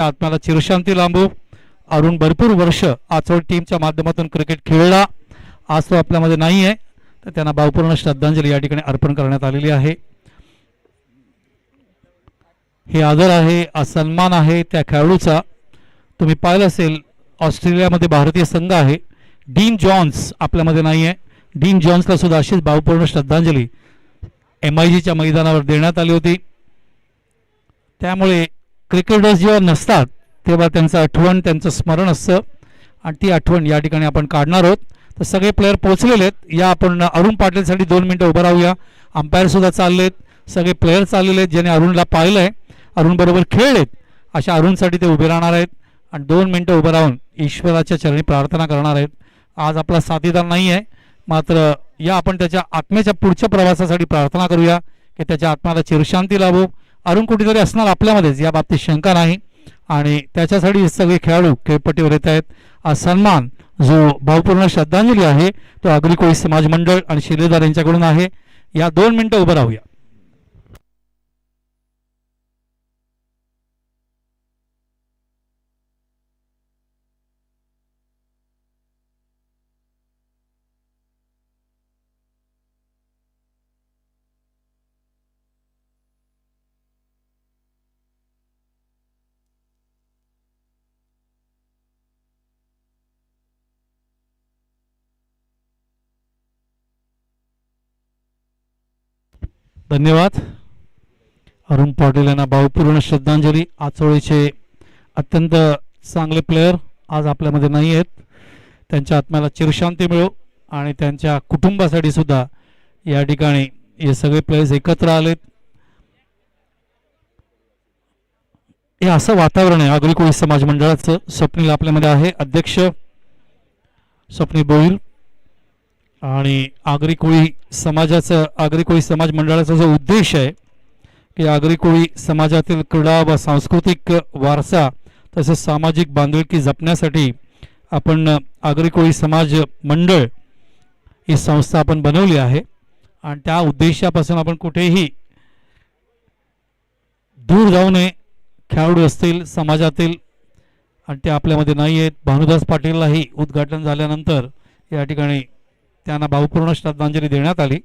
आत्म्याला चिरशांती लांबो. अरुण भरपूर वर्ष आचवड टीमच्या माध्यमातून क्रिकेट खेळला. आज तो आपल्यामध्ये नाही आहे, तर त्यांना भावपूर्ण श्रद्धांजली या ठिकाणी अर्पण करण्यात आलेली आहे. हे आदर आहे, हा सन्मान आहे त्या खेळाडूचा. तुम्ही पाहिलं असेल ऑस्ट्रेलियामध्ये भारतीय संघ आहे, डीन जॉन्स आपल्यामध्ये नाही आहे. डीन जॉन्सला सुद्धा अशीच भावपूर्ण श्रद्धांजली MIGच्या मैदानावर देण्यात आली होती. त्यामुळे क्रिकेटर्स जेव्हा नसतात तेव्हा त्यांचं आठवण, त्यांचं स्मरण असतं आणि ती आठवण या ठिकाणी आपण काढणार आहोत. तर सगळे प्लेयर पोहोचलेले आहेत. या आपण अरुण पाटीलसाठी 2 मिनिटं उभं राहूया. अंपायरसुद्धा चाललेत, सगळे प्लेयर चाललेले आहेत. ज्याने अरुणला पाहिलं आहे, अरुणबरोबर खेळलेत, अशा अरुणसाठी ते उभे राहणार आहेत आणि 2 मिनिटं उभं राहून ईश्वराच्या चरणी प्रार्थना करणार आहेत. आज आपला साथीदार नाही आहे, मात्र या आपण त्याच्या आत्म्याच्या पुढच्या प्रवासासाठी प्रार्थना करूया की त्याच्या आत्म्याला चिरशांती लाभो. अरुण कुठेतरी असणार आपल्यामध्येच, या बाबतीत शंका नाही. आणि त्याच्यासाठी सगळे खेळाडू खेळपट्टीवर येत आहेत. हा सन्मान जो भावपूर्ण श्रद्धांजली आहे तो आगरी कोळी समाज मंडळ आणि शिलेदार यांच्याकडून आहे. या 2 मिनिटं उभं राहूया. धन्यवाद. अरुण पाटील यांना भावपूर्ण श्रद्धांजली. आचोळीचे अत्यंत चांगले प्लेयर आज आपल्यामध्ये नाही आहेत. त्यांच्या आत्म्याला चिरशांती मिळो आणि त्यांच्या कुटुंबासाठी सुद्धा या ठिकाणी हे सगळे प्लेयर्स एकत्र आलेत. हे असं वातावरण आहे आगरी कोळी समाज मंडळाचं. स्वप्नील आपल्यामध्ये आहे, अध्यक्ष स्वप्नील बोईर. आणि आगरी कोळी समाज मंडळाचा जो उद्देश आहे की आगरी कोळी समाजातील क्रीडा व सांस्कृतिक वारसा तसेच सामाजिक बांधिलकी जपण्यासाठी आपण आगरी कोळी समाज मंडळ ही संस्था आपण बनवली आहे. आणि त्या उद्देशापासून आपण कुठेही दूर जाऊ नये. खेळाडू असतील समाजातील आणि ते आपल्यामध्ये नाही आहेत. भानुदास पाटीललाही उद्घाटन झाल्यानंतर या ठिकाणी त्यांना भावपूर्ण श्रद्धांजली देण्यात आली.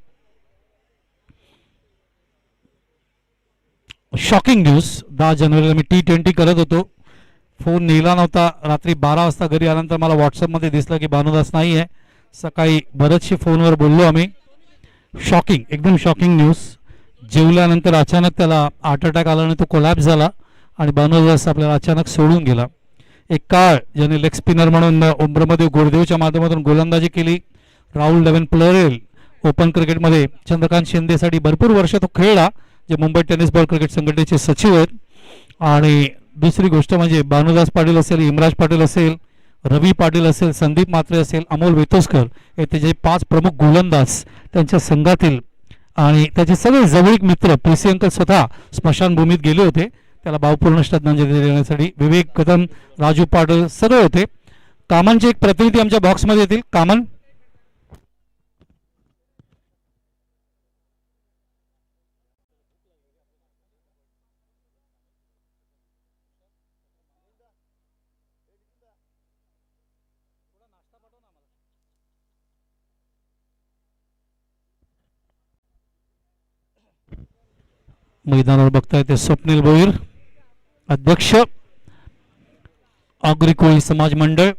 शॉकिंग न्यूज, 10 जानेवारीला मी T20 करत होतो, फोन नेला नव्हता. रात्री 12 वाजता घरी आल्यानंतर मला व्हॉट्सअपमध्ये दिसलं की भानुदास नाही आहे. सकाळी बरेचसे फोनवर बोललो आम्ही. शॉकिंग, एकदम शॉकिंग न्यूज. जेवल्यानंतर अचानक त्याला हार्ट अटॅक आला आणि तो कोलॅप्स झाला आणि भानुदास आपल्याला अचानक सोडून गेला. एक काळ ज्याने लेग स्पिनर म्हणून उमरमध्ये गुरदेवच्या माध्यमातून गोलंदाजी केली. राहुल डेव्हन प्लरेल ओपन क्रिकेटमध्ये चंद्रकांत शिंदेसाठी भरपूर वर्ष तो खेळला, जे मुंबई टेनिस बॉल क्रिकेट संघटनेचे सचिव आहेत. आणि दुसरी गोष्ट म्हणजे भानुदास पाटील असेल, इमराज पाटील असेल, रवी पाटील असेल, संदीप म्हात्रे असेल, अमोल वेतोसकर हे त्याचे 5 प्रमुख गोलंदाज त्यांच्या संघातील आणि त्याचे सगळे जवळीक मित्र. पीसी अंकल स्वतः स्मशानभूमीत गेले होते त्याला भावपूर्ण श्रद्धांजली देण्यासाठी. विवेक कदम, राजू पाटील सगळे होते. कामनचे एक प्रतिनिधी आमच्या बॉक्समध्ये येतील. कामन. मैदानावर बघताय ते स्वप्नील बोईर, अध्यक्ष आगरी कोळी समाज मंडळ.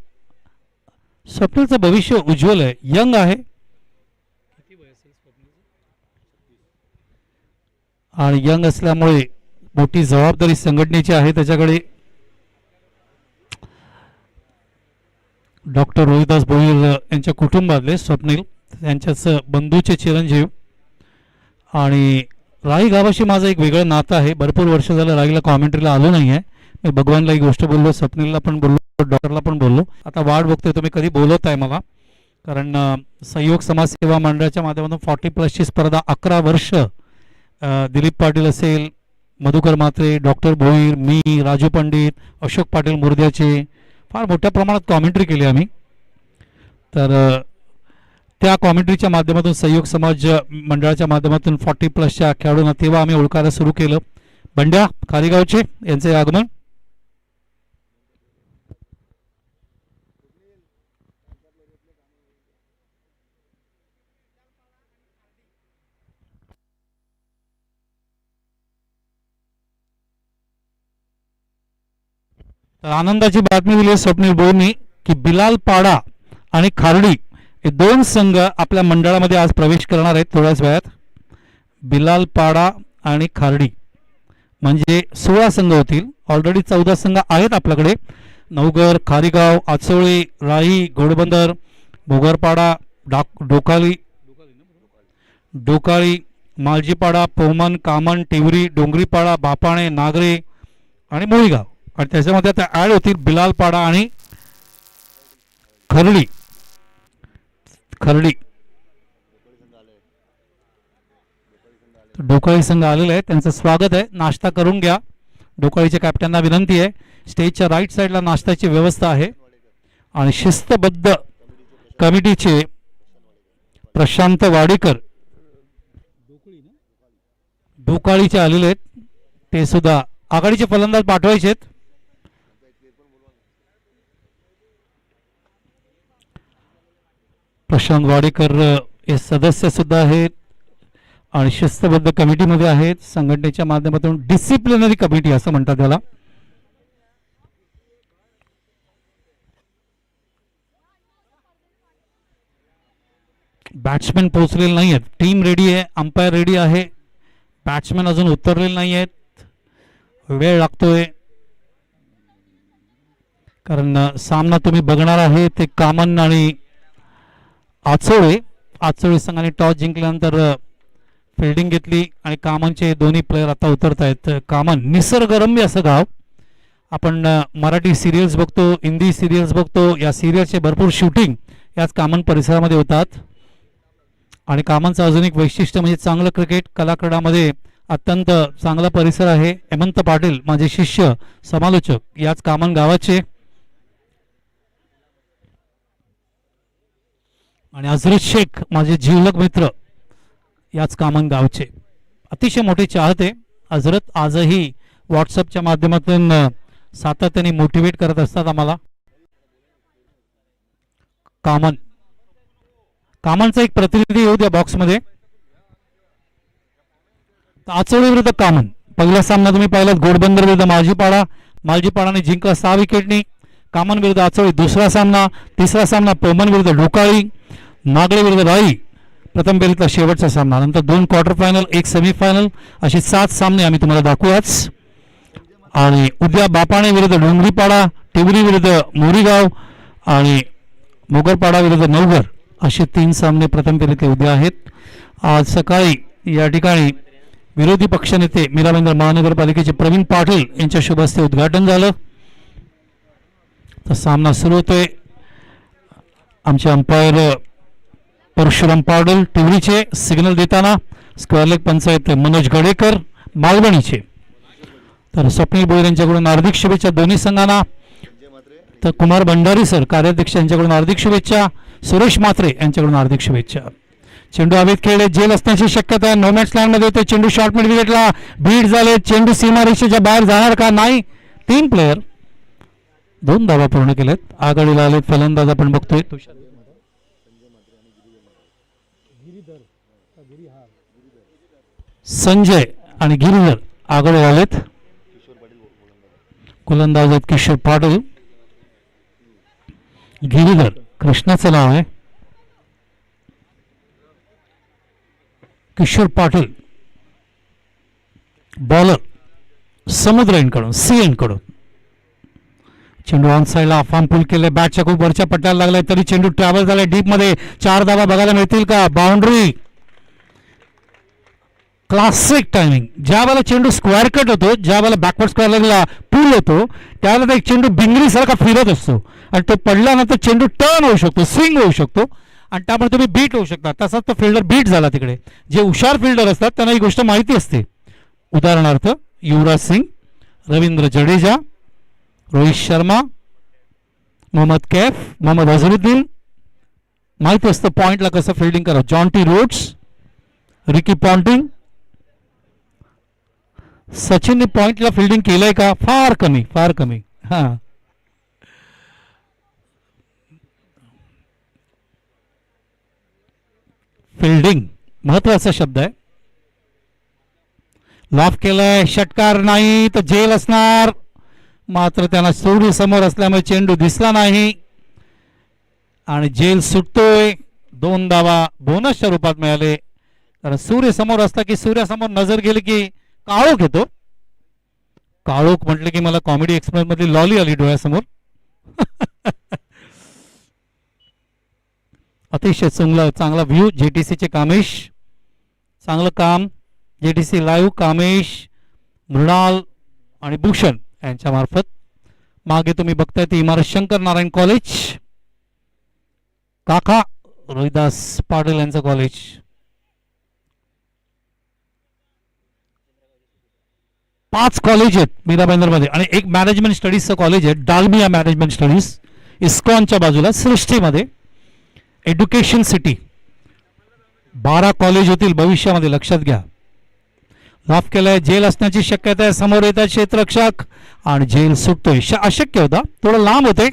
स्वप्नीलचं भविष्य उज्ज्वल आहे, यंग आहे आणि यंग असल्यामुळे मोठी जबाबदारी संघटनेची आहे त्याच्याकडे. डॉक्टर रोहिदास भोईर यांच्या कुटुंबातले स्वप्नील, त्यांच्याच बंधूचे चिरंजीव. आणि राई गावाशी माझं एक वेगळं नातं आहे. भरपूर वर्ष झालं राईला कॉमेंट्रीला आलो नाही आहे. मी भगवानला ही गोष्ट बोललो, स्वप्नीलला पण बोललो, डॉक्टरला पण बोललो. आता वाट बघतोय तुम्ही कधी बोलत आहे मला, कारण सहयोग समाज सेवा मंडळाच्या माध्यमातून 40+ ची स्पर्धा 11 वर्ष दिलीप पाटील असेल, मधुकर म्हात्रे, डॉक्टर भोईर, मी, राजू पंडित, अशोक पाटील मुर्द्याचे फार मोठ्या प्रमाणात कॉमेंट्री केली आम्ही. तर त्या कॉमेंट्रीच्या माध्यमातून सहयोग समाज मंडळाच्या माध्यमातून 40+ खेळाडूंना तेव्हा आम्ही ओळखायला सुरू केलं. बंड्या खारीगावचे यांचे आगमन. तर आनंदाची बातमी दिली आहे स्वप्नील बोरनी की बिलाल पाडा आणि खार्डी हे दोन संघ आपल्या मंडळामध्ये आज प्रवेश करणार आहेत थोड्याच वेळात. बिलाल पाडा आणि खार्डी म्हणजे 16 संघ होतील. ऑलरेडी 14 संघ आहेत आपल्याकडे. नवघर, खारीगाव, आचोळी, राई, घोडबंदर, भोगरपाडा, डोकाळी, मालजीपाडा, पोमन, कामन, टिवरी, डोंगरीपाडा, बापाणे, नागरे आणि मोळीगाव. आणि त्याच्यामध्ये आता ॲड होतील बिलालपाडा आणि खर्डी. डोकाळी संघ आलेला आहे, त्यांचं स्वागत आहे. नाश्ता करून घ्या. डोकाळीच्या कॅप्टनना विनंती आहे. स्टेजच्या राईट साईडला नाश्त्याची व्यवस्था आहे. आणि शिस्तबद्ध कमिटीचे प्रशांत वाडेकर डोकाळीचे आलेले आहेत. ते सुद्धा आघाडीचे फलंदाज पाठवायचे आहेत. प्रशांत वाडेकर हे सदस्य सुद्धा आहेत आणि शिस्तबद्ध कमिटीमध्ये आहेत. संघटनेच्या माध्यमातून डिसिप्लिनरी कमिटी असं म्हणतात त्याला. बॅट्समॅन पोहोचलेले नाही आहेत. टीम रेडी आहे, अंपायर रेडी आहे. बॅट्समॅन अजून उतरलेले नाही आहेत. वेळ लागतोय कारण सामना तुम्ही बघणार आहे ते कामन आणि आचोळे संघाने टॉस जिंकल्यानंतर फिल्डिंग घेतली आणि कामनचे दोन्ही प्लेयर आता उतरत आहेत. कामन निसर्गरम्य असं गाव. आपण मराठी सिरियल्स बघतो, हिंदी सिरियल्स बघतो. या सिरियलचे भरपूर शूटिंग याच कामन परिसरामध्ये होतात. आणि कामनचं अजून एक वैशिष्ट्य म्हणजे चांगलं क्रिकेट. कलाक्रीडामध्ये अत्यंत चांगला परिसर आहे. हेमंत पाटील माझे शिष्य समालोचक याच कामन गावाचे. आणि अझरत शेख माझे जिवलग मित्र याच कामन गावचे. अतिशय मोठे चाहते. अझरत आजही व्हॉट्सअपच्या माध्यमातून सातत्याने मोटिवेट करत असतात आम्हाला. कामनचा एक प्रतिनिधी येऊ द्या बॉक्समध्ये. आचोळी विरुद्ध कामन. पहिला सामना तुम्ही पाहिलात घोडबंदर विरुद्ध मालजीपाडाने जिंकला 6 विकेटनी. कामन विरुद्ध आचोळी दुसरा सामना. तिसरा सामना पोमन विरुद्ध डोकाळी. नागळे विरुद्ध राई प्रथम फेरीतला शेवटचा सामना. नंतर 2 क्वार्टर फायनल, 1 सेमीफायनल असे 7 सामने आम्ही तुम्हाला दाखवूयाच. आणि उद्या बापाणे विरुद्ध डोंगरीपाडा, टिवरी विरुद्ध मोरीगाव आणि मोगरपाडा विरुद्ध नवघर असे 3 सामने प्रथम फेरीतले उद्या आहेत. आज सकाळी या ठिकाणी विरोधी पक्षनेते मीराबंदर महानगरपालिकेचे प्रवीण पाटील यांच्या शुभ हस्ते उद्घाटन झालं. तर सामना सुरू होतोय. आमचे अंपायर परशुराम पाडल टिवरीचे सिग्नल देताना. स्क्वेअर लेग पंचायत मनोज गडेकर मालवणीचे. तर स्वप्नील बोयर यांच्याकडून हार्दिक शुभेच्छा दोन्ही संघांना. तर कुमार भंडारी सर कार्याध्यक्ष यांच्याकडून हार्दिक शुभेच्छा. सुरेश म्हात्रे यांच्याकडून हार्दिक शुभेच्छा. चेंडू हवेत खेळले, जेल असण्याची शक्यता आहे. नो मॅच लाईन मध्ये येते चेंडू. शॉर्ट मिड विकेटला बीट झाले. चेंडू सीमारेषेच्या बाहेर जाणार का? नाही. 3 प्लेयर 2 धावा पूर्ण केलेत. आघाडीला आलेत फलंदाज आपण बघतोय. संजय आणि गिरीधर आघाडी आलेत. गोलंदाज आहेत किशोर पाटील. गिरीधर कृष्णाचं नाव आहे. किशोर पाटील बॉलर समुद्रेंकडून सीएनकडून. चेंडू ऑन साईडला अफाम पुल केले. बॅटच्या खूप वरच्या पट्ट्याला लागलाय तरी चेंडू ट्रॅव्हल झालाय डीप मध्ये. 4 धावा बघायला मिळतील का? बाउंड्री. Classic timing. ज्या वेळेला चेंडू स्क्वेअर कट होतो, ज्या वेळेला बॅकवर्ड स्क्वेअर लेगला पूल होतो त्यावेळेला एक चेंडू भिंगरी सारखा फिरत असतो आणि तो पडल्यानंतर चेंडू टर्न होऊ शकतो, स्विंग होऊ शकतो आणि त्यामुळे तुम्ही बीट होऊ शकता. तसाच तो फिल्डर बीट झाला तिकडे. जे हुशार फिल्डर असतात त्यांना ही गोष्ट माहिती असते. उदाहरणार्थ युवराज सिंग, रवींद्र जडेजा, रोहित शर्मा, मोहम्मद कैफ, मोहम्मद अझरुद्दीन. माहिती असतं पॉइंटला कसं फिल्डिंग करा. Jonty Rhodes, Ricky Ponting. सचिनने पॉइंटला फिल्डिंग केलंय का? फार कमी, फार कमी. हा फिल्डिंग महत्वाचा शब्द आहे. लॉफ केलंय, षटकार नाही तर जेल असणार. मात्र त्यांना सूर्य समोर असल्यामुळे चेंडू दिसला नाही आणि झेल सुटतोय. 2 धावा बोनसच्या रूपात मिळाले. कारण सूर्य समोर असला की सूर्यासमोर नजर गेली की काळोख येतो. काळोख म्हटलं की मला कॉमेडी एक्सप्रेस मधली लॉली आली डोळ्यासमोर. अतिशय चांगला व्ह्यू जेटीसीचे कामेश, चांगलं काम जेटीसी लाईव्ह कामेश, मृणाल आणि भूषण यांच्या मार्फत. मागे तुम्ही बघताय ती इमारत शंकर नारायण कॉलेज, काका रोहिदास पाटील यांचं कॉलेज. पाच कॉलेज आहेत मीराबंदर मध्ये आणि एक मॅनेजमेंट स्टडीजचं कॉलेज आहे, डालमिया मॅनेजमेंट स्टडीज, इस्कॉनच्या बाजूला सृष्टीमध्ये. Education city. 12 कॉलेज होतील भविष्यामध्ये, लक्षात घ्या. माफ केलंय. जेल असण्याची शक्यता आहे. समोर येतात क्षेत्ररक्षक आणि जेल सुटतोय. अशक्य होता, थोडं लांब होते.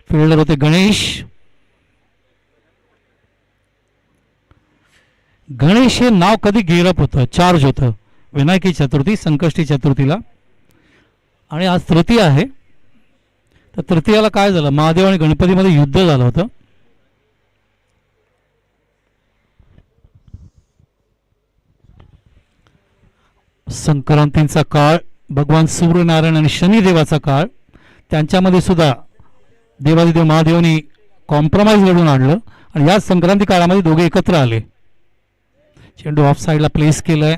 फिल्डर होते गणेश. गणेश हे नाव कधी गिरअप होतं, चार्ज होतं विनायकी चतुर्थी, संकष्टी चतुर्थीला. आणि आज तृतीया आहे. तर तृतीयाला काय झालं, महादेव आणि गणपतीमध्ये युद्ध झालं होतं. संक्रांतीचा काळ, भगवान सूर्यनारायण आणि शनिदेवाचा काळ, त्यांच्यामध्ये सुद्धा देवादिदेव महादेवनी कॉम्प्रोमाइज घडून आणलं आणि या संक्रांती काळामध्ये दोघे एकत्र आले. चेंडू ऑफ साईडला प्लेस केलंय.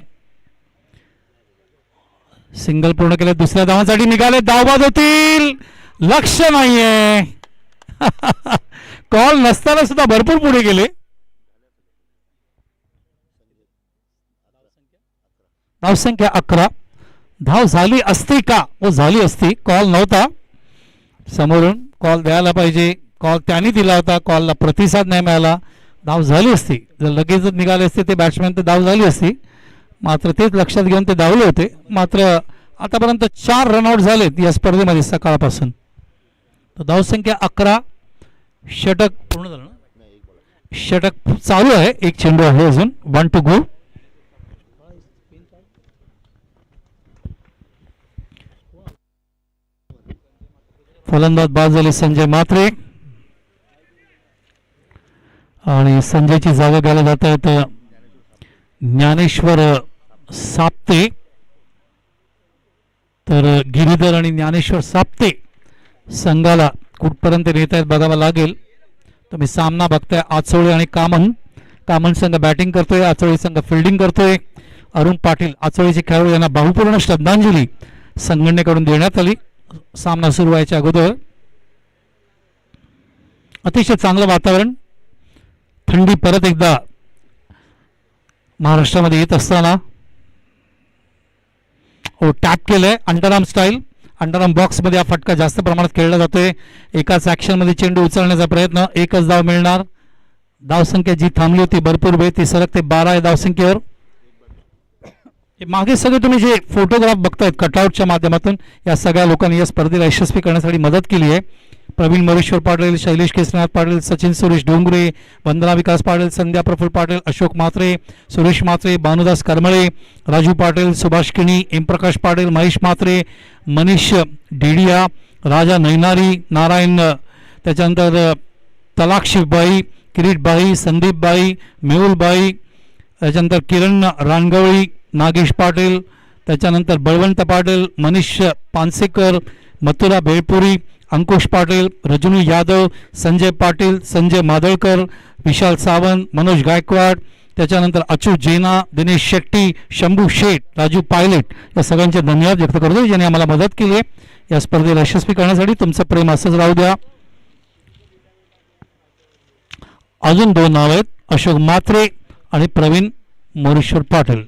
सिंगल पूर्ण केलं. दुसऱ्या धावांसाठी निघाले. धावबाद होतील. लक्ष नाहीये. कॉल नसताना सुद्धा भरपूर पुढे गेले. धावसंख्या 11. धाव झाली असती का, वो झाली असती. कॉल नव्हता. समोरून कॉल द्यायला पाहिजे. कॉल त्यांनी दिला होता. कॉलला प्रतिसाद नाही मिळाला. धाव झाली असती. जर लगेच निघाले असते ते बॅट्समॅन तर धाव झाली असती. मात्र तेच लक्षात घेऊन ते धावले होते. मात्र आतापर्यंत 4 रनआउट झालेत या स्पर्धेमध्ये सकाळपासून. तर धावसंख्या 11. षटक पूर्ण झालं ना. षटक चालू आहे. एक चेंडू आहे अजून. 1 to go. फलंदाज बाद झाले संजय म्हात्रे आणि संजयची जागा घ्यायला जात आहेत ज्ञानेश्वर साप्ते. तर गिरीधर आणि ज्ञानेश्वर साप्ते संघाला कुठपर्यंत नेत आहेत बघावं लागेल. तुम्ही सामना बघताय आचोळे आणि कामन. कामन संघ बॅटिंग करतोय, आचोळे संघ फिल्डिंग करतोय. अरुण पाटील आचोळेचे खेळाडू यांना भावपूर्ण श्रद्धांजली संघटनेकडून देण्यात आली सामना सुरू व्हायच्या अगोदर. अतिशय चांगलं वातावरण. थंडी परत एकदा महाराष्ट्रामध्ये येत असताना. हो, टॅप केलंय अंडरआर्म स्टाईल. अंडरआर्म बॉक्स मध्ये हा फटका जास्त प्रमाणात खेळला जातोय. एकाच ऍक्शन मध्ये चेंडू उचलण्याचा प्रयत्न. एकच धाव मिळणार. धावसंख्या जी थांबली होती भरपूर वेळ ती सरकते 12 आहे धावसंख्येवर. मागे सगळे तुम्ही जे फोटोग्राफ बघतायत कटआउटच्या माध्यमातून या सगळ्या लोकांनी या स्पर्धेला यशस्वी करण्यासाठी मदत केली आहे. प्रवीण मरेश्वर पाटील, शैलेश केसरनाथ पाटील, सचिन सुरेश डोंगरे, वंदना विकास पाटील, संध्या प्रफुल्ल पाटील, अशोक म्हात्रे, सुरेश म्हात्रे, भानुदास करमळे, राजू पाटील, सुभाष किणी, एमप्रकाश पाटील, महेश म्हात्रे, मनीष डेडिया, राजा नैनारी, नारायण, त्याच्यानंतर तलाक्षीबाई, किरीटबाई, संदीपबाई, मेहुलबाई, त्याच्यानंतर किरण रानगवळी, नागेश पाटील, त्याच्यानंतर बळवंत पाटील, मनीष पानसेकर, मथुरा बेळपुरी, अंकुश पाटील, रजनी यादव, संजय पाटील, संजय मादळकर, विशाल सावंत, मनोज गायकवाड, त्याच्यानंतर अच्युत जेना, दिनेश शेट्टी, शंभू शेठ, राजू पायलट या सगळ्यांचे धन्यवाद व्यक्त करतो ज्यांनी आम्हाला मदत केली आहे या स्पर्धेला यशस्वी करण्यासाठी. तुमचं प्रेम असंच राहू द्या. अजून 2 नाव आहेत, अशोक म्हात्रे आणि प्रवीण मोरेश्वर पाटील.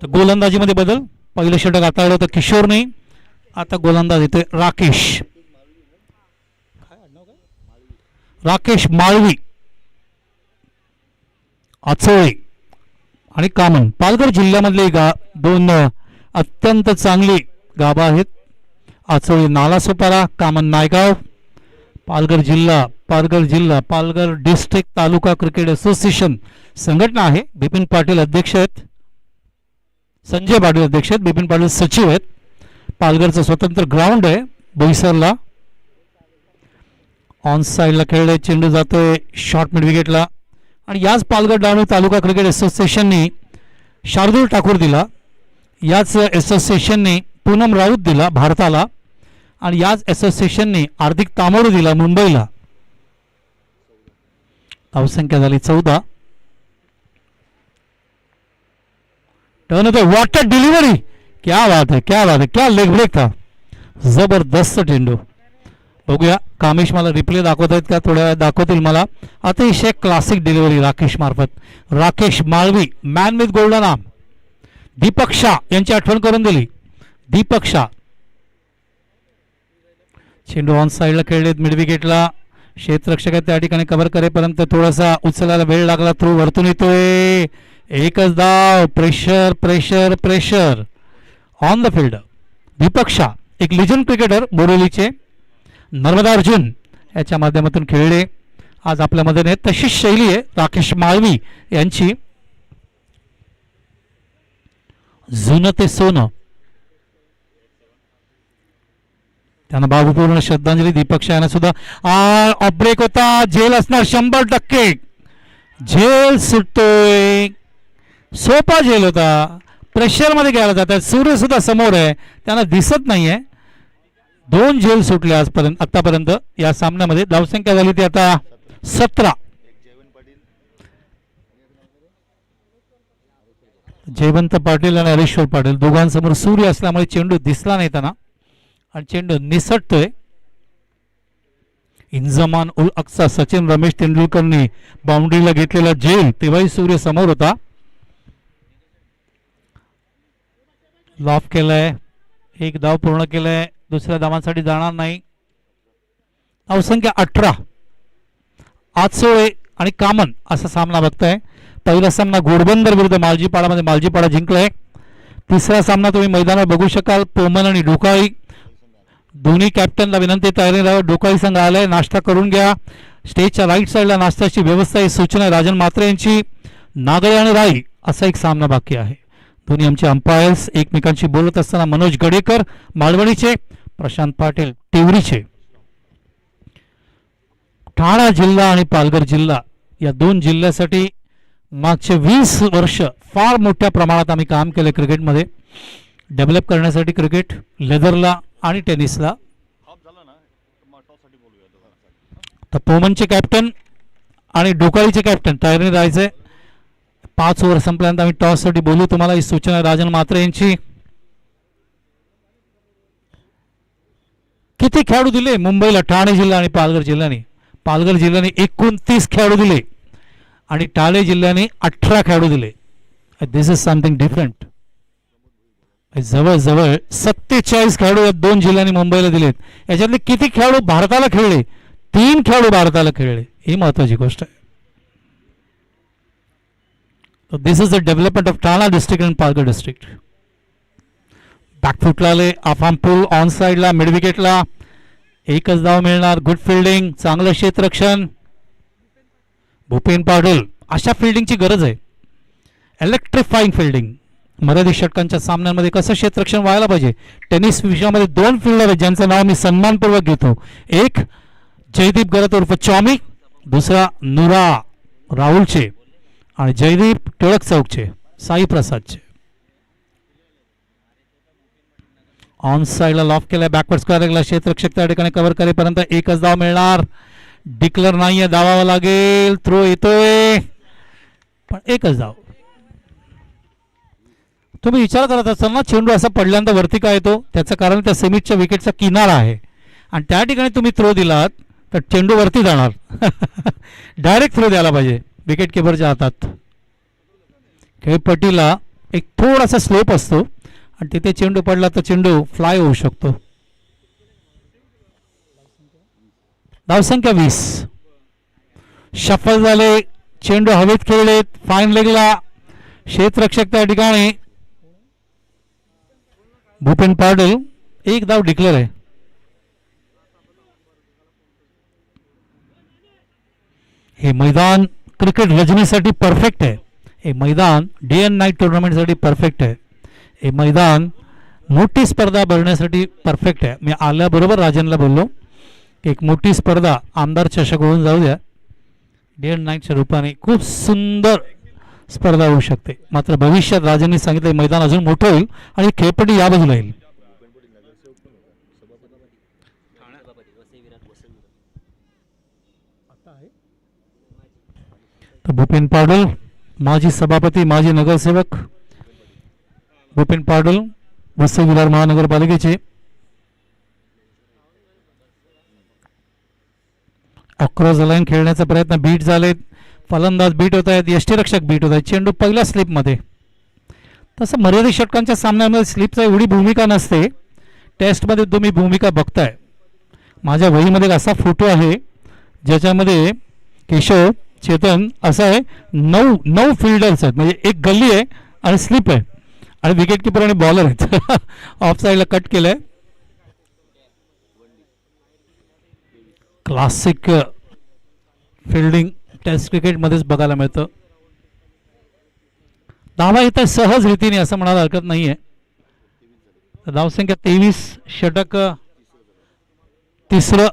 तर गोलंदाजीमध्ये बदल. पहिलं षटक हाताळलं होतं किशोरने. आता गोलंदाज येतोय राकेश माळवी, आचोळे आणि कामन. पालघर जिल्ह्यामधले 2 अत्यंत चांगली गाभा आहेत. आचोळे नालासोपारा, कामन नायगाव. पालघर जिल्हा पालघर डिस्ट्रिक्ट तालुका क्रिकेट असोसिएशन संघटना आहे. बिपिन पाटील अध्यक्ष आहेत. संजय पाटील अध्यक्ष आहेत, बिपिन पाटील सचिव आहेत. पालघरचं स्वतंत्र ग्राउंड आहे बोईसरला. ऑन साईडला खेळले, चेंडू जातोय शॉर्ट मिड विकेटला. आणि याच पालघर डहाणू तालुका क्रिकेट असोसिएशननी शार्दूल ठाकूर दिला, याच असोसिएशनने पूनम राऊत दिला भारताला, आणि याच असोसिएशनने हार्दिक तांबोळी दिला मुंबईला. धावसंख्या झाली 14. टर्न होते, वॉटर डिलिव्हरी, क्या बात है, क्या बात है, क्या लेग ब्रेक था, जबरदस्त चेंडू. बघूया कामेश मला रिप्ले दाखवत आहेत का, थोड्या वेळात दाखवतील मला. अतिशय क्लासिक डिलिव्हरी राकेश मार्फत. Rakesh Malvi, man with golden arm, Deepak Shah यांची आठवण करून दिली. दीपक शाह. चेंडू ऑन साईडला खेळलेत मिड विकेटला. क्षेत्ररक्षक आहेत त्या ठिकाणी कव्हर करेपर्यंत थोडासा उचलायला वेळ लागला. थ्रू वरतून येतोय, एकच धाव. Pressure pressure pressure on the field. Deepak Shah एक लिजंड क्रिकेटर बोरिवलीचे, नर्मदा अर्जुन याच्या माध्यमातून खेळले आज आपल्यामध्ये नाही. तशीच शैली आहे राकेश माळवी यांची. जुनं ते सोनं, त्यांना भावपूर्ण श्रद्धांजली. दीपक शाह यांना सुद्धा ब्रेक होता, झेल असणार 100%. झेल सुटतोय, सोपा झेल होता, प्रेशर मध्ये घ्यायला जातात. सूर्य सुद्धा समोर आहे, त्यांना दिसत नाहीये. 2 झेल सुटले आजपर्यंत आतापर्यंत या सामन्यामध्ये. धावसंख्या झाली ती आता 17. जयवंत पाटील आणि हरीश्वर पाटील दोघांसमोर सूर्य असल्यामुळे चेंडू दिसला नाही त्यांना, आणि चेंडू निसटतोय. इंजमान उल अक्सा सचिन रमेश तेंडुलकरनी बाउंड्रीला घेतलेला झेल, तेव्हाही सूर्य समोर होता. लॉफ केलाय, एक धाव पूर्ण केलाय, दुसऱ्या धावांसाठी जाणार नाही. धावसंख्या 18. आजसोळे आणि कामन असा सामना बघताय. पहिला सामना घोडबंदर विरुद्ध मालजीपाडामध्ये मालजीपाडा जिंकलाय. तिसरा सामना तुम्ही मैदानावर बघू शकाल, पोमन आणि डोकाळी. दोन्ही कॅप्टनला विनंती, तयारी राहा. डोकाळी संघ आलाय, नाश्ता करून घ्या. स्टेजच्या राईट साईडला नाश्त्याची व्यवस्था आहे. सूचना राजन मात्रे यांची. नागळे आणि राई असा एक सामना बाकी आहे. दोन्ही आमचे अंपायर्स एकमेकांशी बोलत असताना मनोज गडेकर मालवणीचे, प्रशांत पाटील टिवरीचे. ठाणा जिल्हा आणि पालघर जिल्हा या 2 जिल्ह्यासाठी मागचे 20 वर्ष फार मोठ्या प्रमाणात आम्ही काम केले क्रिकेटमध्ये, डेव्हलप करण्यासाठी क्रिकेट, लेदरला आणि टेनिसला. तर पोमनचे कॅप्टन आणि डोकाळीचे कॅप्टन तयारीने राहायचे. 5 ओव्हर संपल्यानंतर आम्ही टॉससाठी बोलू. तुम्हाला ही सूचना राजन मात्रे यांची. किती खेळाडू दिले मुंबईला ठाणे जिल्हा आणि पालघर जिल्ह्याने? पालघर जिल्ह्याने 29 खेळाडू दिले आणि ठाणे जिल्ह्याने 18 खेळाडू दिले. दिस इज समथिंग डिफरंट. जवळजवळ 47 खेळाडू या 2 जिल्ह्यांनी मुंबईला दिलेत. याच्यातले किती खेळाडू भारताला खेळले? 3 खेळाडू भारताला खेळले, ही महत्वाची गोष्ट आहे. This is the development of Thana district and Palghar district. बॅकफुटला आले, आफाम पूल ऑन साईडला मिड विकेटला. एकच धाव मिळणार. गुड फिल्डिंग, चांगलं क्षेत्ररक्षण. भूपेन पाटील, अशा फिल्डिंगची गरज आहे, इलेक्ट्रिफाईंग फिल्डिंग. मर्यादित षटकांच्या सामन्यांमध्ये कसं क्षेत्ररक्षण व्हायला पाहिजे. टेनिस विश्वामध्ये 2 फिल्डर आहेत ज्यांचं नाव मी सन्मानपूर्वक घेतो. एक जयदीप गरत उर्फ चॉमी, दुसरा नुरा राहुलचे आणि जयदीप टिळक चौकचे साई प्रसादचे. ऑन साईडला लॉफ केलाय, बॅकवर्ड स्क्वेअरला क्षेत्ररक्षक त्या ठिकाणी कव्हर करेपर्यंत एकच धाव मिळणार. डिक्लेअर नाहीये, धावावं लागेल. थ्रो येतोय पण एकच धाव. तुम्ही विचार करत असाल ना, चेंडू असा पडल्यानंतर वरती काय येतो? त्याचं कारण त्या सेमीच्या विकेटचा किनारा आहे आणि त्या ठिकाणी तुम्ही थ्रो दिलात तर चेंडू वरती जाणार. डायरेक्ट थ्रो द्यायला पाहिजे विकेट किपरच्या हातात. खेळपट्टीला एक थोडासा स्लोप असतो आणि तिथे चेंडू पडला तर चेंडू फ्लाय होऊ शकतो. धावसंख्या 20. शफल झाले, चेंडू हवेत खेळलेत. फाईन लेगला क्षेत्ररक्षक त्या ठिकाणी भूपेन पाटील. एक धाव डिक्लेअर आहे. हे मैदान क्रिकेट रजनीसाठी परफेक्ट आहे. हे मैदान डे अँड नाईट टुर्नामेंटसाठी परफेक्ट आहे. हे मैदान मोठी स्पर्धा भरण्यासाठी परफेक्ट आहे. मी आल्याबरोबर राजनला बोललो की एक मोठी स्पर्धा आमदार चषक होऊन जाऊ द्या, डे अँड नाईटच्या रूपाने खूप सुंदर स्पर्धा होऊ शकते. मात्र भविष्यात राजांनी सांगितलं मैदान अजून मोठं होईल आणि खेळपट्टी या बाजूला येईल. तर भूपेन पाडल माजी सभापती माजी नगरसेवक भूपेन पाडल वसई विरार महानगरपालिकेचे अक्रॉस द लाईन खेळण्याचा प्रयत्न बीट झालेत. फलंदाज बीट होत आहेत, यष्टीरक्षक बीट होत आहेत. चेंडू पहिल्या स्लिपमध्ये. तसं मर्यादित षटकांच्या सामन्यामध्ये स्लिपचा एवढी भूमिका नसते. टेस्टमध्ये तुम्ही भूमिका बघताय. माझ्या वहीमध्ये असा फोटो आहे ज्याच्यामध्ये केशव चेतन असं आहे, 9 फिल्डर्स आहेत, म्हणजे एक गल्ली आहे आणि स्लिप आहे आणि विकेट किपर आणि बॉलर आहेत. ऑफ साईडला कट केलंय. क्लासिक फिल्डिंग टेस्ट क्रिकेटमध्येच बघायला मिळतं. धावा इथं सहज रीतीने असं म्हणायला हरकत नाही आहे. धावसंख्या 23, षटक तिसरं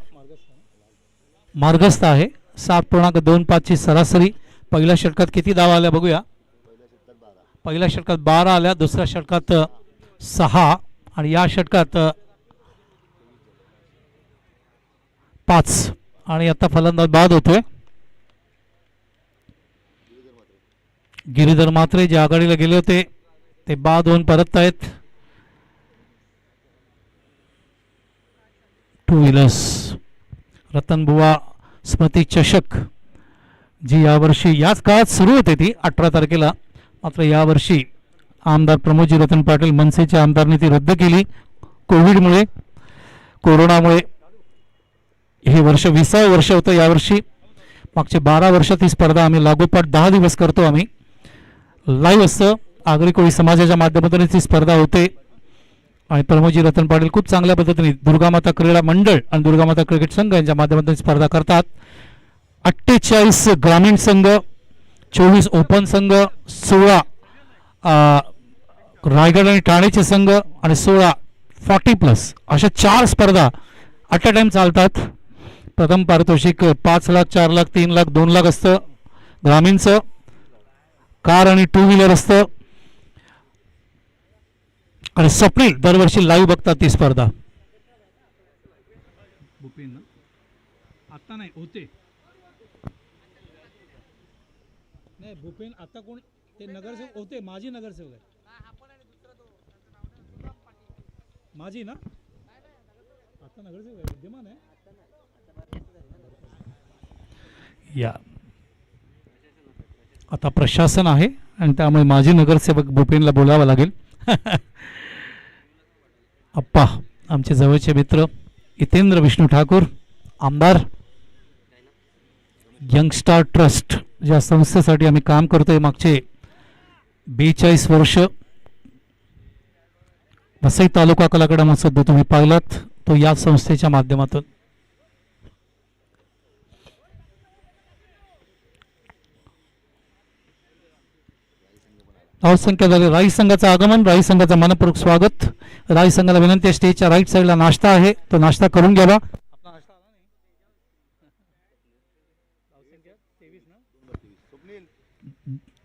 मार्गस्थ आहे. 7.25 ची सरासरी. पहिल्या षटकात किती धावा आल्या बघूया. पहिल्या षटकात 12 आल्या, दुसऱ्या षटकात 6 आणि या षटकात 5 आणि आता फलंदाज बाद होतोय. गिरीधर मात्रे जे आघाडीला गेले होते ते बाद होऊन परत आहेत. 2 व्हीलर्स रतनबुवा स्मृती चषक जी यावर्षी याच काळात सुरू होते ती 18 तारखेला. मात्र यावर्षी आमदार प्रमोदजी रतन पाटील मनसेच्या आमदारांनी ती रद्द केली कोविडमुळे, कोरोनामुळे. हे वर्ष 20वे वर्ष होतं यावर्षी. मागचे 12 वर्षात ही स्पर्धा आम्ही लागोपाठ 10 दिवस करतो. आम्ही लाईव्ह असतं. आगरी कोळी समाजाच्या माध्यमातून ही स्पर्धा होते आणि प्रमोदजी रतन पाटील खूप चांगल्या पद्धतीने दुर्गामाता क्रीडा मंडळ आणि दुर्गामाता क्रिकेट संघ यांच्या माध्यमातून स्पर्धा करतात. 48 ग्रामीण संघ, 24 ओपन संघ, 16 रायगड आणि ठाणेचे संघ आणि 16 40+ अशा 4 स्पर्धा ॲट अ टाइम चालतात. प्रथम पारितोषिक 5 लाख, 4 लाख, 3 लाख, 2 लाख असतं ग्रामीणचं. कार आणि 2 व्हीलर असतं. आणि स्वप्नील दरवर्षी लाईव्ह बघतात ती स्पर्धा. भूपेन आता नाही होते नाही. भूपेन आता कोण ते नगरसेवक होते, माजी नगरसेवक आहे. माझी ना आता नगरसेवक आहे, विद्यमान आहे या. आता प्रशासन आहे आणि त्यामुळे माजी नगरसेवक भूपेनला बोलावं लागेल. अप्पा आमचे जवळचे मित्र हितेंद्र विष्णू ठाकूर आमदार. यंगस्टार ट्रस्ट ज्या संस्थेसाठी आम्ही काम करतोय मागचे 42 वर्ष. वसई तालुका कलाकडा महोत्सव तुम्ही पाहिलात तो या संस्थेच्या माध्यमातून. धावसंख्या झाली. राई संघाचं आगमन, राई संघाचं मनपूर्वक स्वागत. राई संघाला विनंती आहे, स्टेजच्या राईट साईडला नाश्ता आहे, तो नाश्ता करून घ्यावा.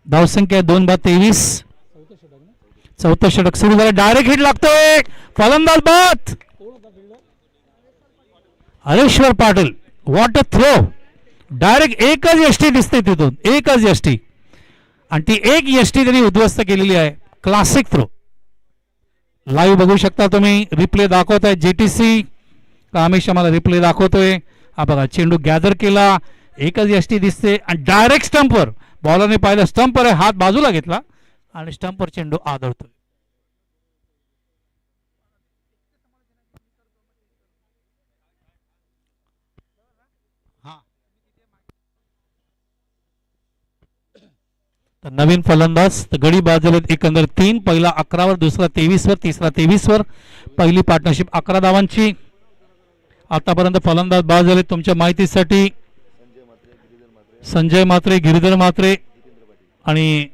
धावसंख्या 2/23. चौथं षटक सुरू झालं. डायरेक्ट हिट लागतोय. फलंदाज बाद. Hareshwar Patil what a throw. Direct एकच यष्टी दिसते तिथून, एकच यष्टी आणि ती एक यष्टी त्यांनी उद्ध्वस्त केलेली आहे. Classic throw. लाईव्ह बघू शकता तुम्ही. Replay दाखवताय GTC. कामेश आम्हाला रिप्ले दाखवतोय. हा बघा चेंडू गॅदर केला, एकच यष्टी दिसते आणि डायरेक्ट स्टंपवर. बॉलरने पाहिलं स्टंपर आहे, हात बाजूला घेतला आणि स्टंपवर चेंडू आदळतोय. तर नवीन फलंदाज गडी बाद झालेत एकंदर 3. पहिला 11 वर, दुसरा 23 वर, तिसरा 23 वर. पहिली पार्टनरशिप 11 धावांची. आतापर्यंत फलंदाज बाद झाले तुमच्या माहितीसाठी संजय मात्रे, गिरीधर मात्रे आणि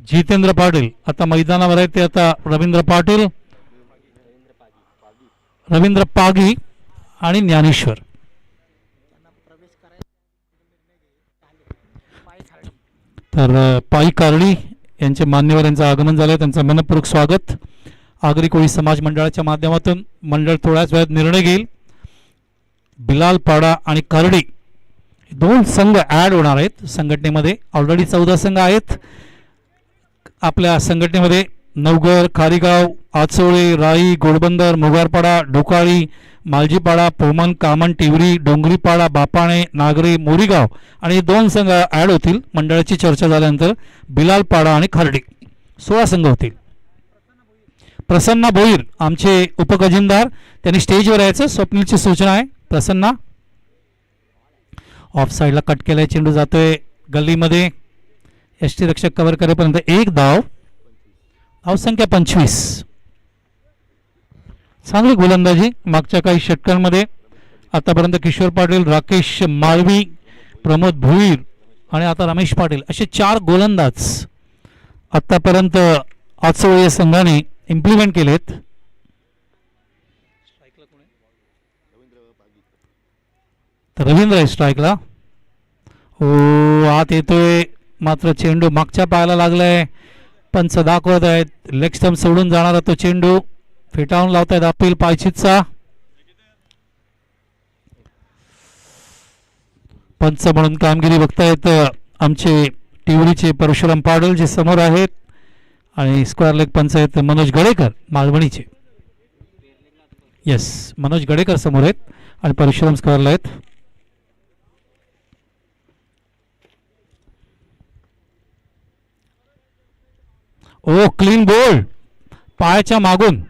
जितेंद्र पाटील आता मैदानावर आहेत. ते आता रवींद्र पाटील, रवींद्र पागी आणि ज्ञानेश्वर. तर पाई कारडी यांचे मान्यवरांचं आगमन झालं. त्यांचं मनपूर्वक स्वागत. आगरी कोळी समाज मंडळाच्या माध्यमातून मंडळ थोड्याच वेळात निर्णय घेईल. बिलाल पाडा आणि कारडी दोन संघ ॲड होणार आहेत संघटनेमध्ये. ऑलरेडी 14 संघ आहेत आपल्या संघटनेमध्ये. नवघर, खारीगाव, आचोळे, राई, गोडबंदर, मुगारपाडा, ढोकाळी, मालजीपाडा, पोमन, कामन, टिवरी, डोंगरीपाडा, बापाणे, नागरी, मोरीगाव आणि दोन संघ ॲड होतील. मंडळाची चर्चा झाल्यानंतर बिलाल पाडा आणि खार्डी 16 संघ होतील. प्रसन्ना भोईर आमचे उपखजिनदार, त्यांनी स्टेजवर यायचं. स्वप्नीलची सूचना आहे. प्रसन्ना ऑफ साईडला कट केलाय. चेंडू जातोय गल्लीमध्ये. एस टी रक्षक कव्हर करेपर्यंत एक धाव. धावसंख्या 25. चांगली गोलंदाजी मागच्या काही षटकांमध्ये. आतापर्यंत किशोर पाटील, राकेश माळवी, प्रमोद भोईर आणि आता रमेश पाटील असे 4 गोलंदाज आतापर्यंत आचोळे संघाने इम्प्लिमेंट केलेत. रवींद्र आहे स्ट्राईकला. हो, आत येतोय मात्र चेंडू मागच्या पायाला लागलाय. पंच दाखवत आहेत. लेग स्टंप सोडून जाणारा तो चेंडू फेटाळून लावतायत अपील पायचीतचा. पंच म्हणून कामगिरी बघतायत आमचे टिवरीचे परशुराम पाडल जे समोर आहेत आणि स्क्वेअर लेग पंच आहेत मनोज गडेकर मालवणीचे. येस, मनोज गडेकर समोर आहेत आणि परशुराम स्क्वेअरला आहेत. ओ, क्लीन बॉल पायाच्या मागून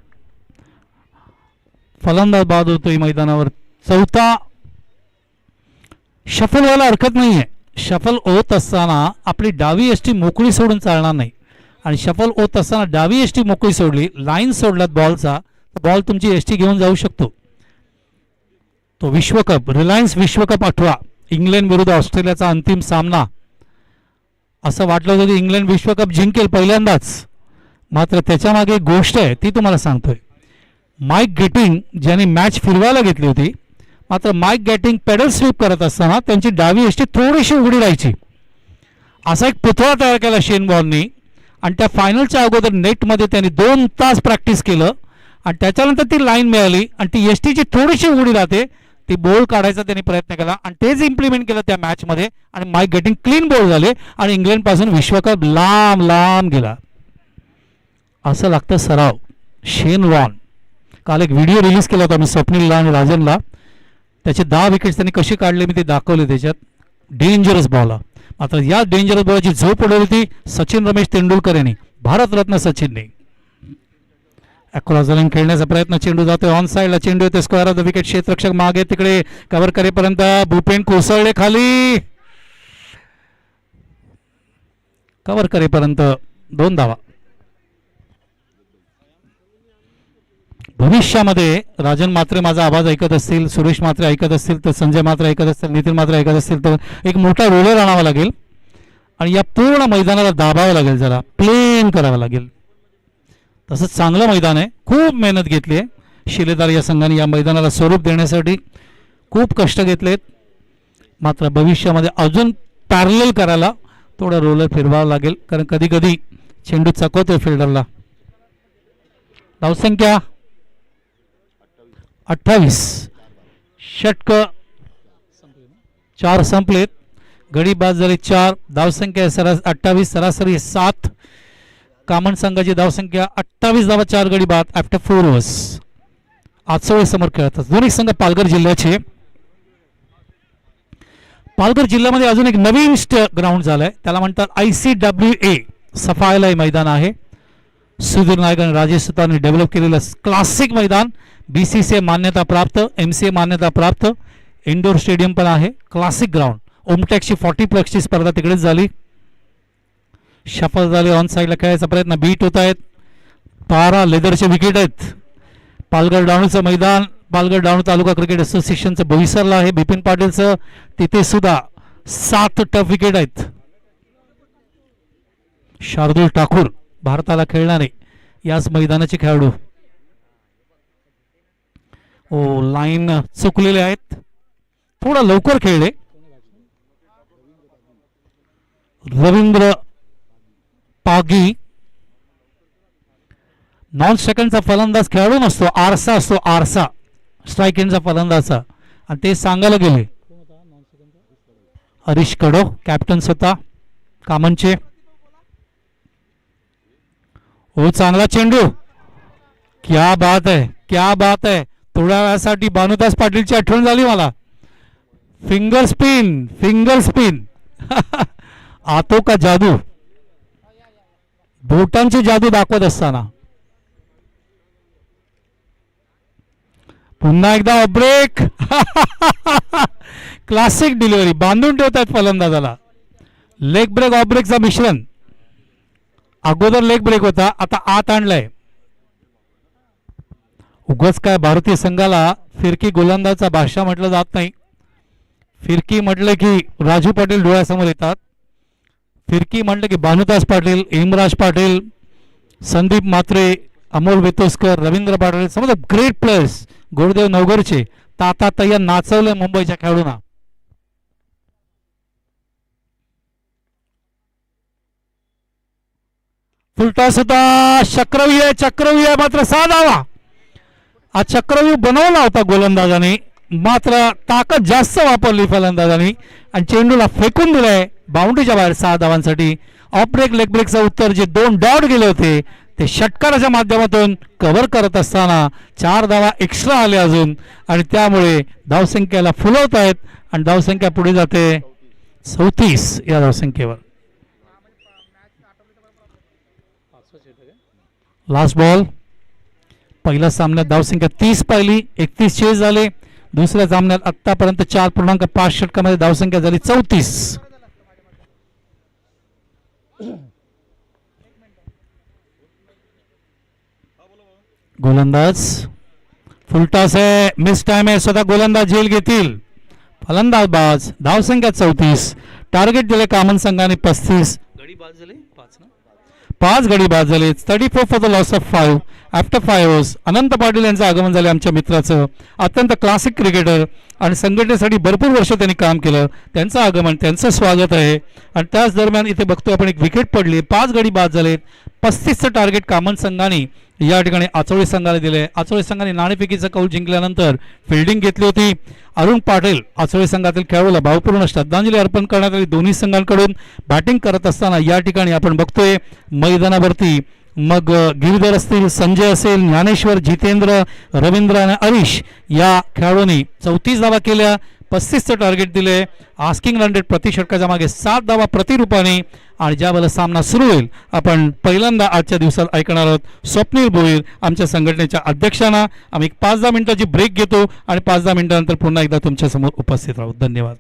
फलंदाज बाद होतोय मैदानावर. चौथा शफल व्हायला हरकत नाहीये. शफल होत असताना आपली डावी एसटी मोकळी सोडून चालणार नाही आणि शफल होत असताना डावी एसटी मोकळी सोडली, लाईन सोडलात बॉलचा, बॉल तुमची एसटी घेऊन जाऊ शकतो. तो विश्वकप, रिलायन्स विश्वकप 18 इंग्लंड विरुद्ध ऑस्ट्रेलियाचा अंतिम सामना. असं वाटलं होतं की इंग्लंड विश्वकप जिंकेल पहिल्यांदाच, मात्र त्याच्या मागे एक गोष्ट आहे ती तुम्हाला सांगतोय. माईक गेटिंग ज्यांनी मॅच फिरवायला घेतली होती, मात्र माईक गेटिंग पेडल स्वीप करत असताना त्यांची डावी एसटी थोडीशी उघडी राहायची. असा एक पुतळा तयार केला शेन बॉर्ननी आणि त्या फायनलच्या अगोदर नेटमध्ये त्यांनी 2 तास प्रॅक्टिस केलं आणि त्याच्यानंतर ती लाईन मिळाली आणि ती एसटीची थोडीशी उघडी राहते, ती बॉल काढायचा त्यांनी प्रयत्न केला आणि तेच इम्प्लिमेंट केलं त्या मॅचमध्ये आणि माईक गेटिंग क्लीन बॉल झाले आणि इंग्लंडपासून विश्वकप लांब लांब गेला. असं लागतं सराव. शेन वॉर्न काल एक व्हिडिओ रिलीज केला होता मी स्वप्नीलला आणि राजनला. त्याचे 10 विकेट्स त्यांनी कसे काढले मी ते दाखवले त्याच्यात. Dangerous ball. मात्र या डेंजरस बॉलची झोप उडवली होती सचिन रमेश तेंडुलकर यांनी, भारतरत्न सचिनने. अक्रॉस द लाईन खेळण्याचा प्रयत्न. चेंडू जातोय ऑन साईडला. चेंडू येते स्क्वेअर ऑफ द विकेट. क्षेत्ररक्षक मागे तिकडे कव्हर करेपर्यंत भूपेन कोसळले खाली. कव्हर करेपर्यंत 2 धावा. भविष्यामध्ये राजन मात्रे माझा आवाज ऐकत असतील, सुरेश मात्रे ऐकत असतील तर, संजय मात्रे ऐकत असतील, नितीन मात्रे ऐकत असतील तर एक मोठा रोलर आणावा लागेल आणि या पूर्ण मैदानाला दाबावं लागेल, जरा प्लेन करावं लागेल. तसंच चांगलं मैदान आहे. खूप मेहनत घेतली आहे शिलेदार या संघाने या मैदानाला स्वरूप देण्यासाठी. खूप कष्ट घेतलेत. मात्र भविष्यामध्ये अजून पॅरलल करायला थोडा रोलर फिरवावं लागेल, कारण कधी कधी चेंडू चकवतोय फिल्डरला. धावसंख्या 28. षटक 4 संपलेत. गडी बाद झाले 4. धावसंख्या 28, सरासरी 7. कामन संघाची धावसंख्या 28 धावा, 4 गडी बाद आफ्टर 4 ओव्हर्स. आचोळे समोर खेळतात. दोन्ही संघ पालघर जिल्ह्याचे. पालघर जिल्ह्यामध्ये अजून एक नवीन ग्राउंड झालंय, त्याला म्हणतात ICWA. सफायला मैदान आहे. सुधीर नायक आणि राजेश सुतारने डेव्हलप केलेलं क्लासिक मैदान. BCCI मान्यता प्राप्त, MCA मान्यता प्राप्त. इंडोर स्टेडियम पण आहे. Classic ground. ओमटेकची 40+ स्पर्धा तिकडेच झाली. शफल झाले. ऑन साईडला खेळायचा प्रयत्न. बीट होत आहेत. 12 लेदरचे विकेट आहेत. पालघर डहाणूचं मैदान, पालघर डहाणू तालुका क्रिकेट असोसिएशनचं बोईसरला आहे. बिपिन पाटीलचं तिथे सुद्धा 7 टफ विकेट आहेत. शार्दुल ठाकूर भारताला खेळणारे याच मैदानाचे खेळाडू. ओ लाईन चुकलेले आहेत, थोडा लवकर खेळले. रवींद्र पागी नॉन सेकंडचा फलंदाज खेळाडू नसतो, आरसा असतो, आरसा स्ट्राईक एंडचा फलंदाजचा, आणि ते सांगायला गेले. हरीश कडो कॅप्टन स्वतः कामनचे. हो चांगला चेंडू, क्या बात आहे, क्या बात आहे. थोड्या वेळासाठी भानुदास पाटीलची आठवण झाली मला. Finger spin, finger spin. आतो का जादू, बोटांची जादू दाखवत असताना. पुन्हा एकदा ब्रेक. क्लासिक डिलिव्हरी, बांधून ठेवतात फलंदाजाला. लेग ब्रेक ऑफ ब्रेकचा मिश्रण. अगोदर लेग ब्रेक होता, आता आत आणलाय. उगाच काय भारतीय संघाला फिरकी गोलंदाजचा भाषा म्हटलं जात नाही. फिरकी म्हटलं की राजू पाटील डोळ्यासमोर येतात. फिरकी म्हटलं की भानुदास पाटील, हेमराज पाटील, संदीप म्हात्रे, अमोल वेतोस्कर, रवींद्र पाटील, समजा ग्रेट प्लेयर्स. गुरुदेव नवगरचे ताता तय्या नाचवले मुंबईच्या खेळाडूंना. फुलटॉस होता, चक्रव्यूह, चक्रव्यूह मात्र साधावा. हा चक्रव्यूह बनवला होता गोलंदाजाने, मात्र ताकद जास्त वापरली फलंदाजाने आणि चेंडूला फेकून दिलाय बाउंड्रीच्या बाहेर 6 धावांसाठी. ऑफ ब्रेक लेग ब्रेकचं उत्तर जे 2 डॉट गेले होते ते षटकाराच्या माध्यमातून कव्हर करत असताना 4 धावा एक्स्ट्रा आले अजून, आणि त्यामुळे धावसंख्येला फुलवत आहेत आणि धावसंख्या पुढे जाते 34 या धावसंख्येवर. Last ball. पहिल्या सामन्यात धावसंख्या 30 पाहिली, 31 चेस झाले. दुसऱ्या सामन्यात आतापर्यंत 4.5 षटकामध्ये धावसंख्या झाली 34. गोलंदाज फुलटॉस आहे, मिस टाइम आहे, स्वतः गोलंदाज झेल घेतील. फलंदाज बाज, धावसंख्या 34. टार्गेट दिले कामन संघाने 35. गडी बाद झाले 5 गडी बाद झाले. 34 for the loss of 5 after 5 overs. Anant Patil यांचं आगमन झाले, आमच्या मित्राचं, अत्यंत क्लासिक क्रिकेटर आणि संघटनेसाठी भरपूर वर्ष त्यांनी काम केलं. त्यांचं आगमन, त्यांचं स्वागत आहे. आणि त्याच दरम्यान इथे बघतो आपण एक विकेट पडली, 5 गडी बाद झालेत. 35चं टार्गेट कामन संघाने या ठिकाणी आचोळी संघाला दिले. आचोळी संघाने नाणेफेकीचा कौल जिंकल्यानंतर फिल्डिंग घेतली होती. अरुण पाटील आचोळी संघातील खेळाडूला भावपूर्ण श्रद्धांजली अर्पण करण्यात आली दोन्ही संघांकडून. बॅटिंग करत असताना या ठिकाणी आपण बघतोय मैदानावरती मग गिरधर असतील, संजय असेल, ज्ञानेश्वर, जितेंद्र, रवींद्र आणि हरीश या खेळाडूंनी 34 धावा केल्या. 35चं टार्गेट दिले. आस्किंग रन रेट प्रति षटकाच्या मागे 7 धावा प्रतिरूपाने. आणि ज्यावेळेला सामना सुरू होईल आपण पहिल्यांदा आजच्या दिवसात ऐकणार आहोत स्वप्नील भोईर आमच्या संघटनेच्या अध्यक्षांना. आम्ही 5-10 मिनिटाची ब्रेक घेतो आणि 5-10 मिनिटानंतर पुन्हा एकदा तुमच्या समोर उपस्थित राहू. धन्यवाद.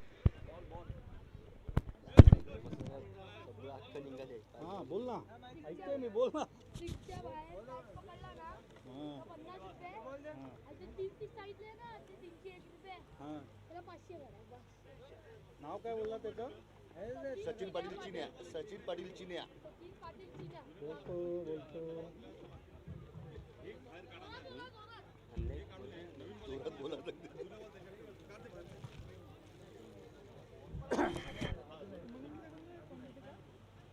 नाव काय बोलला त्याचं? सचिन पाटील चिन्या. सचिन पाटील चिन्या. बोलतो बोलतो बोलत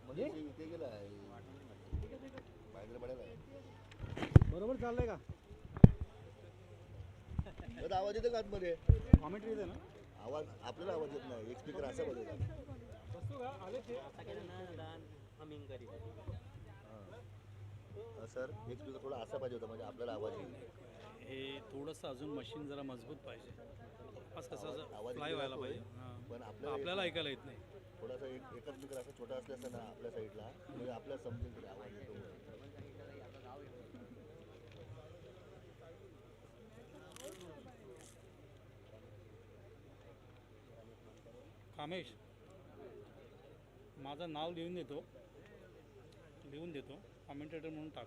म्हणजे इथे गेला बाहेर पडायला. बरोबर चाललंय का? आवाज येतो का आतमध्ये? कॉमेंट्री येते ना आवाज? आपल्याला आवाज येत नाही. एक स्पीकर असा बदलला सर. एक स्पीकर थोडा असा पाहिजे होता म्हणजे आपल्याला आवाज येईल. हे थोडंसं अजून मशीन जरा मजबूत पाहिजे. आज कसं आवाज फ्लाय व्हायला पाहिजे, पण आपल्याला ऐकायला येत नाही. थोडासा एकच स्पीकर असा छोटा असला ना आपल्या साईडला म्हणजे आपल्याला समजेल आवाज येतो. कामेश माझं नाव लिहून देतो कमेंटेटर म्हणून टाक.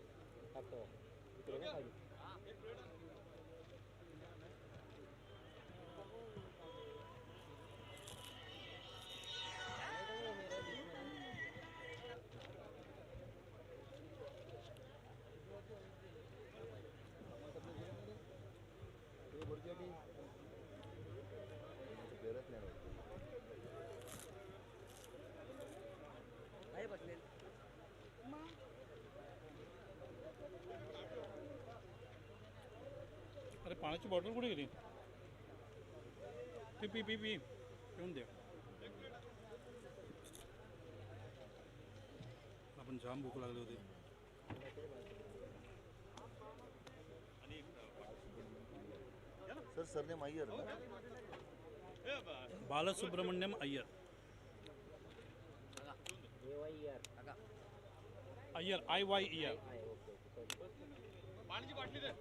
अरे पाण्याची बॉटल कुठे गेली? पी पी पी पी पिऊन दे. आपण जाम भूक लागली होती. सर सरनेम अय्यर ना? बालसुब्रमण्यम अय्यर. अय्यर IYER. पाण्याची बाटली दे.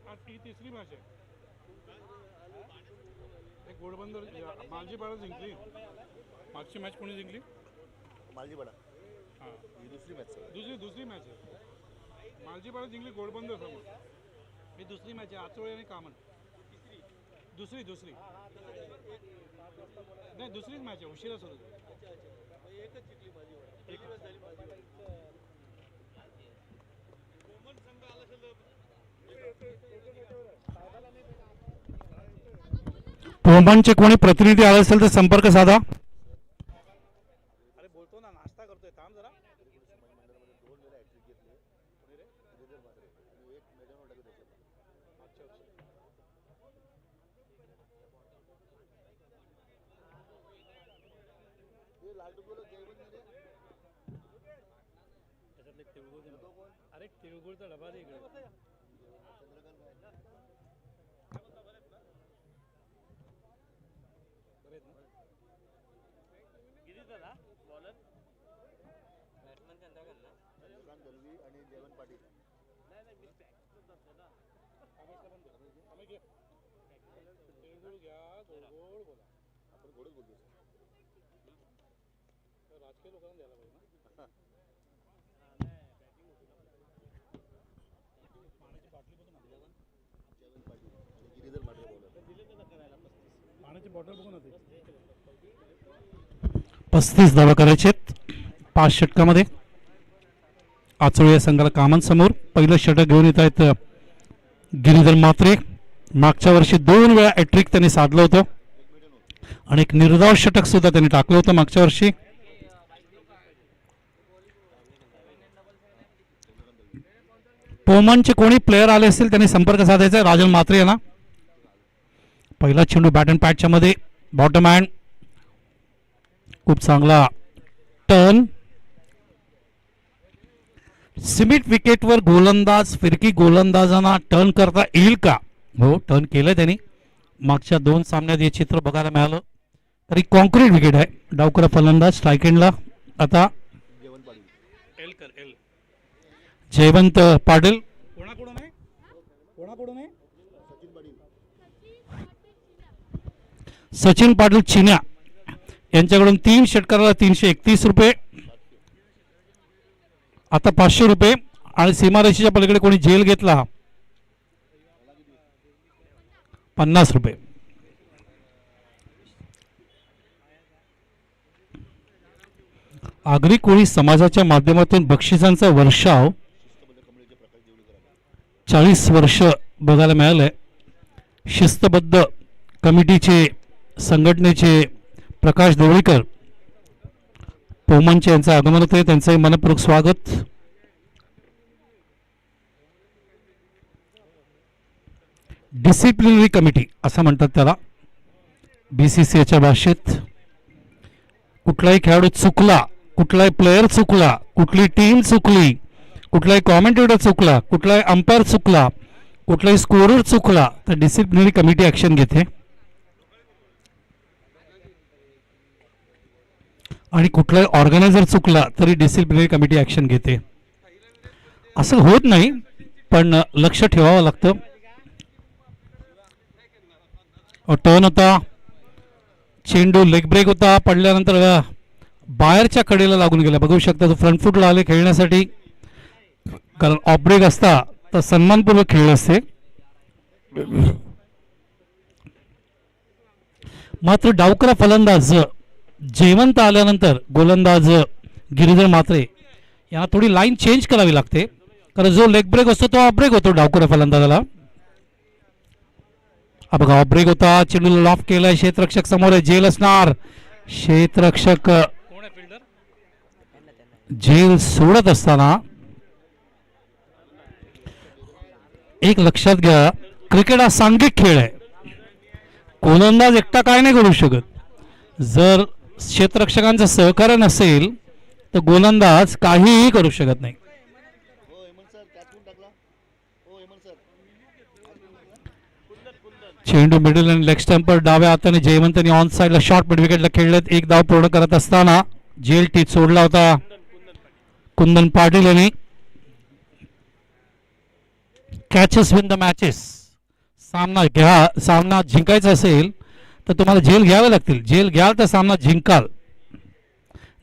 आज ही तिसरी मॅच आहे. एक घोडबंदर मालजीपाडा जिंकली. मागची मॅच कोणी जिंकली? मालजीपाडा. हां ही दुसरी मॅच सर. दुसरी मॅच आहे. मालजीपाडा जिंकली घोडबंदर समोर. ही दुसरी मॅच आहे. आचोळे आणि कामन. दुसरी नाही दुसरीच मॅच आहे. उशिरा सुरू. एकच जिंकली पोहमानचे कोणी प्रतिनिधी आले असेल तर संपर्क साधा. अरे बोलतो ना नाश्ता करतोय थांब जरा. अरे तिळगुळचा डबा दे इकडे. आणि जेवण पाटील. तिळगुळ घ्या गोड गोड बोला. आपण गोडच बोलतो. राजकीय लोकांना द्यायला पाहिजे ना. पाण्याची बाटली बघू ना. जेवण पाटील आणि गिरीधर माटे बोलत. पाण्याची बॉटल बघू ना. ते 35 धावा करायचे 5 षटकामध्ये. आचोळे या संघाला कामन समोर. पहिलं षटक घेऊन येत आहेत गिरीधर म्हात्रे. मागच्या वर्षी 2 वेळा हॅट्रिक त्यांनी साधलं होतं आणि एक निर्धाव षटक सुद्धा त्यांनी टाकलं होतं मागच्या वर्षी. पोहमानचे कोणी प्लेयर आले असतील त्यांनी संपर्क साधायचा. राजन म्हात्रे यांना. पहिला चेंडू बॅट अँड पॅटच्या मध्ये. Bottom hand. खूप चांगला टर्न. सिमिट विकेटवर गोलंदाज फिरकी गोलंदाजांना टर्न करता येईल का? हो टर्न केलं त्यांनी. मागच्या 2 सामन्यात हे चित्र बघायला मिळालं. तरी कॉन्क्रीट विकेट आहे. डावकरा फलंदाज स्ट्राईक एंडला. आता जयवंत पाटील. कोणाकडून आहे? सचिन पाटील चिन्या यांच्याकडून 3 षटकाराला 331 रुपये. आता 500 रुपये. आणि सीमारेषेच्या पलीकडे कोणी जेल घेतला 50 रुपये. आगरी कोळी समाजाच्या माध्यमातून बक्षिसांचा वर्षाव 40 वर्ष बघायला मिळालंय. शिस्तबद्ध कमिटीचे संघटनेचे प्रकाश देवळीकर पोहमानचे यांचं आगमन होते. त्यांचंही मनपूर्वक स्वागत. डिसिप्लिनरी कमिटी असं म्हणतात त्याला BCCIच्या भाषेत. कुठलाही खेळाडू चुकला, कुठलाही प्लेयर चुकला, कुठली टीम चुकली, कुठलाही कॉमेंटेटर चुकला, कुठलाही अंपायर चुकला, कुठलाही स्कोरर चुकला तर डिसिप्लिनरी कमिटी ॲक्शन घेते. आणि कुठलाही ऑर्गनायझर चुकला तरी डिसिप्लिनरी कमिटी ॲक्शन घेते. असं होत नाही पण लक्ष ठेवावं लागतं. टर्न होता. चेंडू लेग ब्रेक होता. पडल्यानंतर बाहेरच्या कडेला लागून गेला. बघू शकता तो फ्रंट फूटला आले खेळण्यासाठी, कारण ऑफ ब्रेक असता तर सन्मानपूर्वक खेळले असते. मात्र डावकरा फलंदाज जयवंत आल्यानंतर गोलंदाज गिरीधर म्हात्रे यांना थोडी लाईन चेंज करावी लागते, कारण जो लेग ब्रेक असतो तो ऑफ ब्रेक होतो डावकरा फलंदाजाला. बघा ऑफ ब्रेक होता, चेंडूला लॉफ केलाय, क्षेत्ररक्षक समोर आहे, झेल असणार. क्षेत्ररक्षक झेल सोडत असताना एक लक्षात घ्या, क्रिकेट हा सांघिक खेळ आहे. गोलंदाज एकटा काय नाही करू शकत. जर क्षेत्ररक्षकांचं सहकार्य नसेल तर गोलंदाज काहीही करू शकत नाही. हो हेमंत सर कॅच कोण टाकला? हो हेमंत सर चेंडू मिडल आणि लेग स्टंपर डाव्या हाताने जयवंतनी ऑन साइडला शॉर्ट मिड विकेटला खेळलेत. एक धाव पूर्ण करत असताना जेल टीच सोडला होता कुंदन पाटील यांनी. Catches win the matches. सामना जिंकायचा असेल तर तुम्हाला झेल घ्यावे लागतील. झेल घ्याल तर सामना जिंकाल,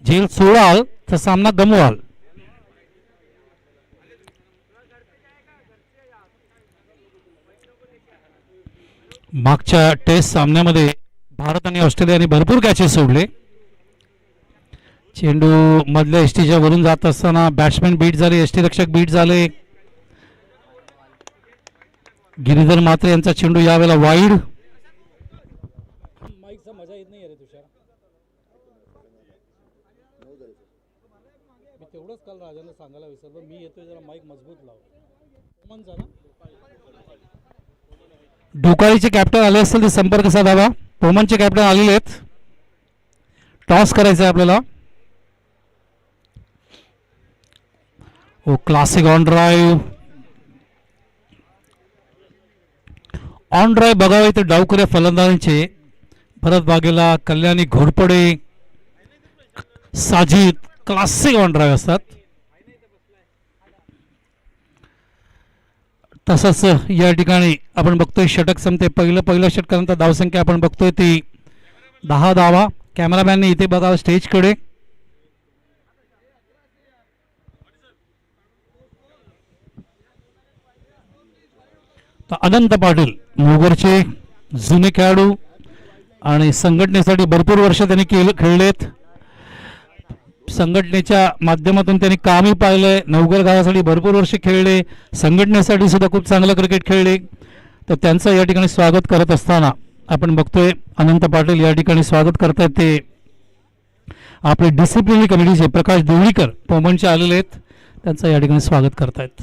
झेल सोडाल तर सामना गमवाल. मागच्या टेस्ट सामन्यामध्ये भारत आणि ऑस्ट्रेलियाने भरपूर कॅचेस सोडले. चेंडू मधल्या एसटीच्या वरून जात असताना बॅट्समॅन बीट झाले, यष्टीरक्षक बीट झाले. गिरीधर म्हात्रे यांचा चेंडू यावेळेला वाईड. माईकचा मजा येत नाही रे तुषार. मी तेवढंच काल राजांना सांगायला विसरलो, मी येतोय जरा माईक मजबूत लाव. मन झाला डोकाळीचे कॅप्टन आले असतील ते संपर्क साधावा. पोमनचे कॅप्टन आलेले आहेत. टॉस करायचा आहे आपल्याला. Oh classic on drive. On drive बघावे तर डावकऱ्या फलंदाजांचे Bharat Bagela, Kalyani Ghorpade, Sajid classic on drive असतात. तसंच या ठिकाणी आपण बघतोय षटक संपते. पहिल्या षटकानंतर धावसंख्या आपण बघतोय ती 10 धावा. कॅमेरामॅनने इथे बघावं स्टेजकडे. तर अनंत पाटील मोगरचे जुने खेळाडू आणि संघटनेसाठी भरपूर वर्ष त्यांनी खेळलेत. संघटनेच्या माध्यमातून त्यांनी कामही पाहिलंय. नवगर गावासाठी भरपूर वर्ष खेळले, संघटनेसाठी सुद्धा खूप चांगलं क्रिकेट खेळले. तर त्यांचं या ठिकाणी स्वागत करत असताना आपण बघतोय अनंत पाटील या ठिकाणी स्वागत करतायत. ते आपले डिसिप्लिनरी कमिटीचे प्रकाश देवळीकर पोमनचे आलेले आहेत, त्यांचं या ठिकाणी स्वागत करतायत.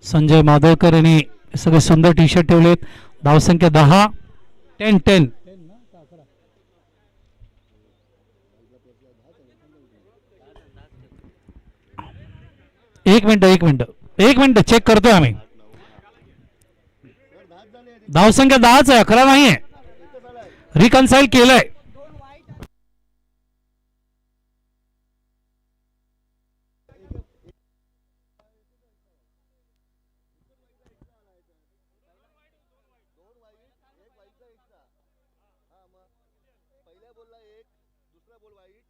संजय माधवकर यांनी सगळे सुंदर टी शर्ट ठेवलेत. धावसंख्या 10 10 एक मिनिट चेक करतोय आम्ही. धावसंख्या 10च आहे, 11 नाहीये. रिकन्साइल केलंय. पहिल्या बॉलला एक, दुसरा बॉल वाईट,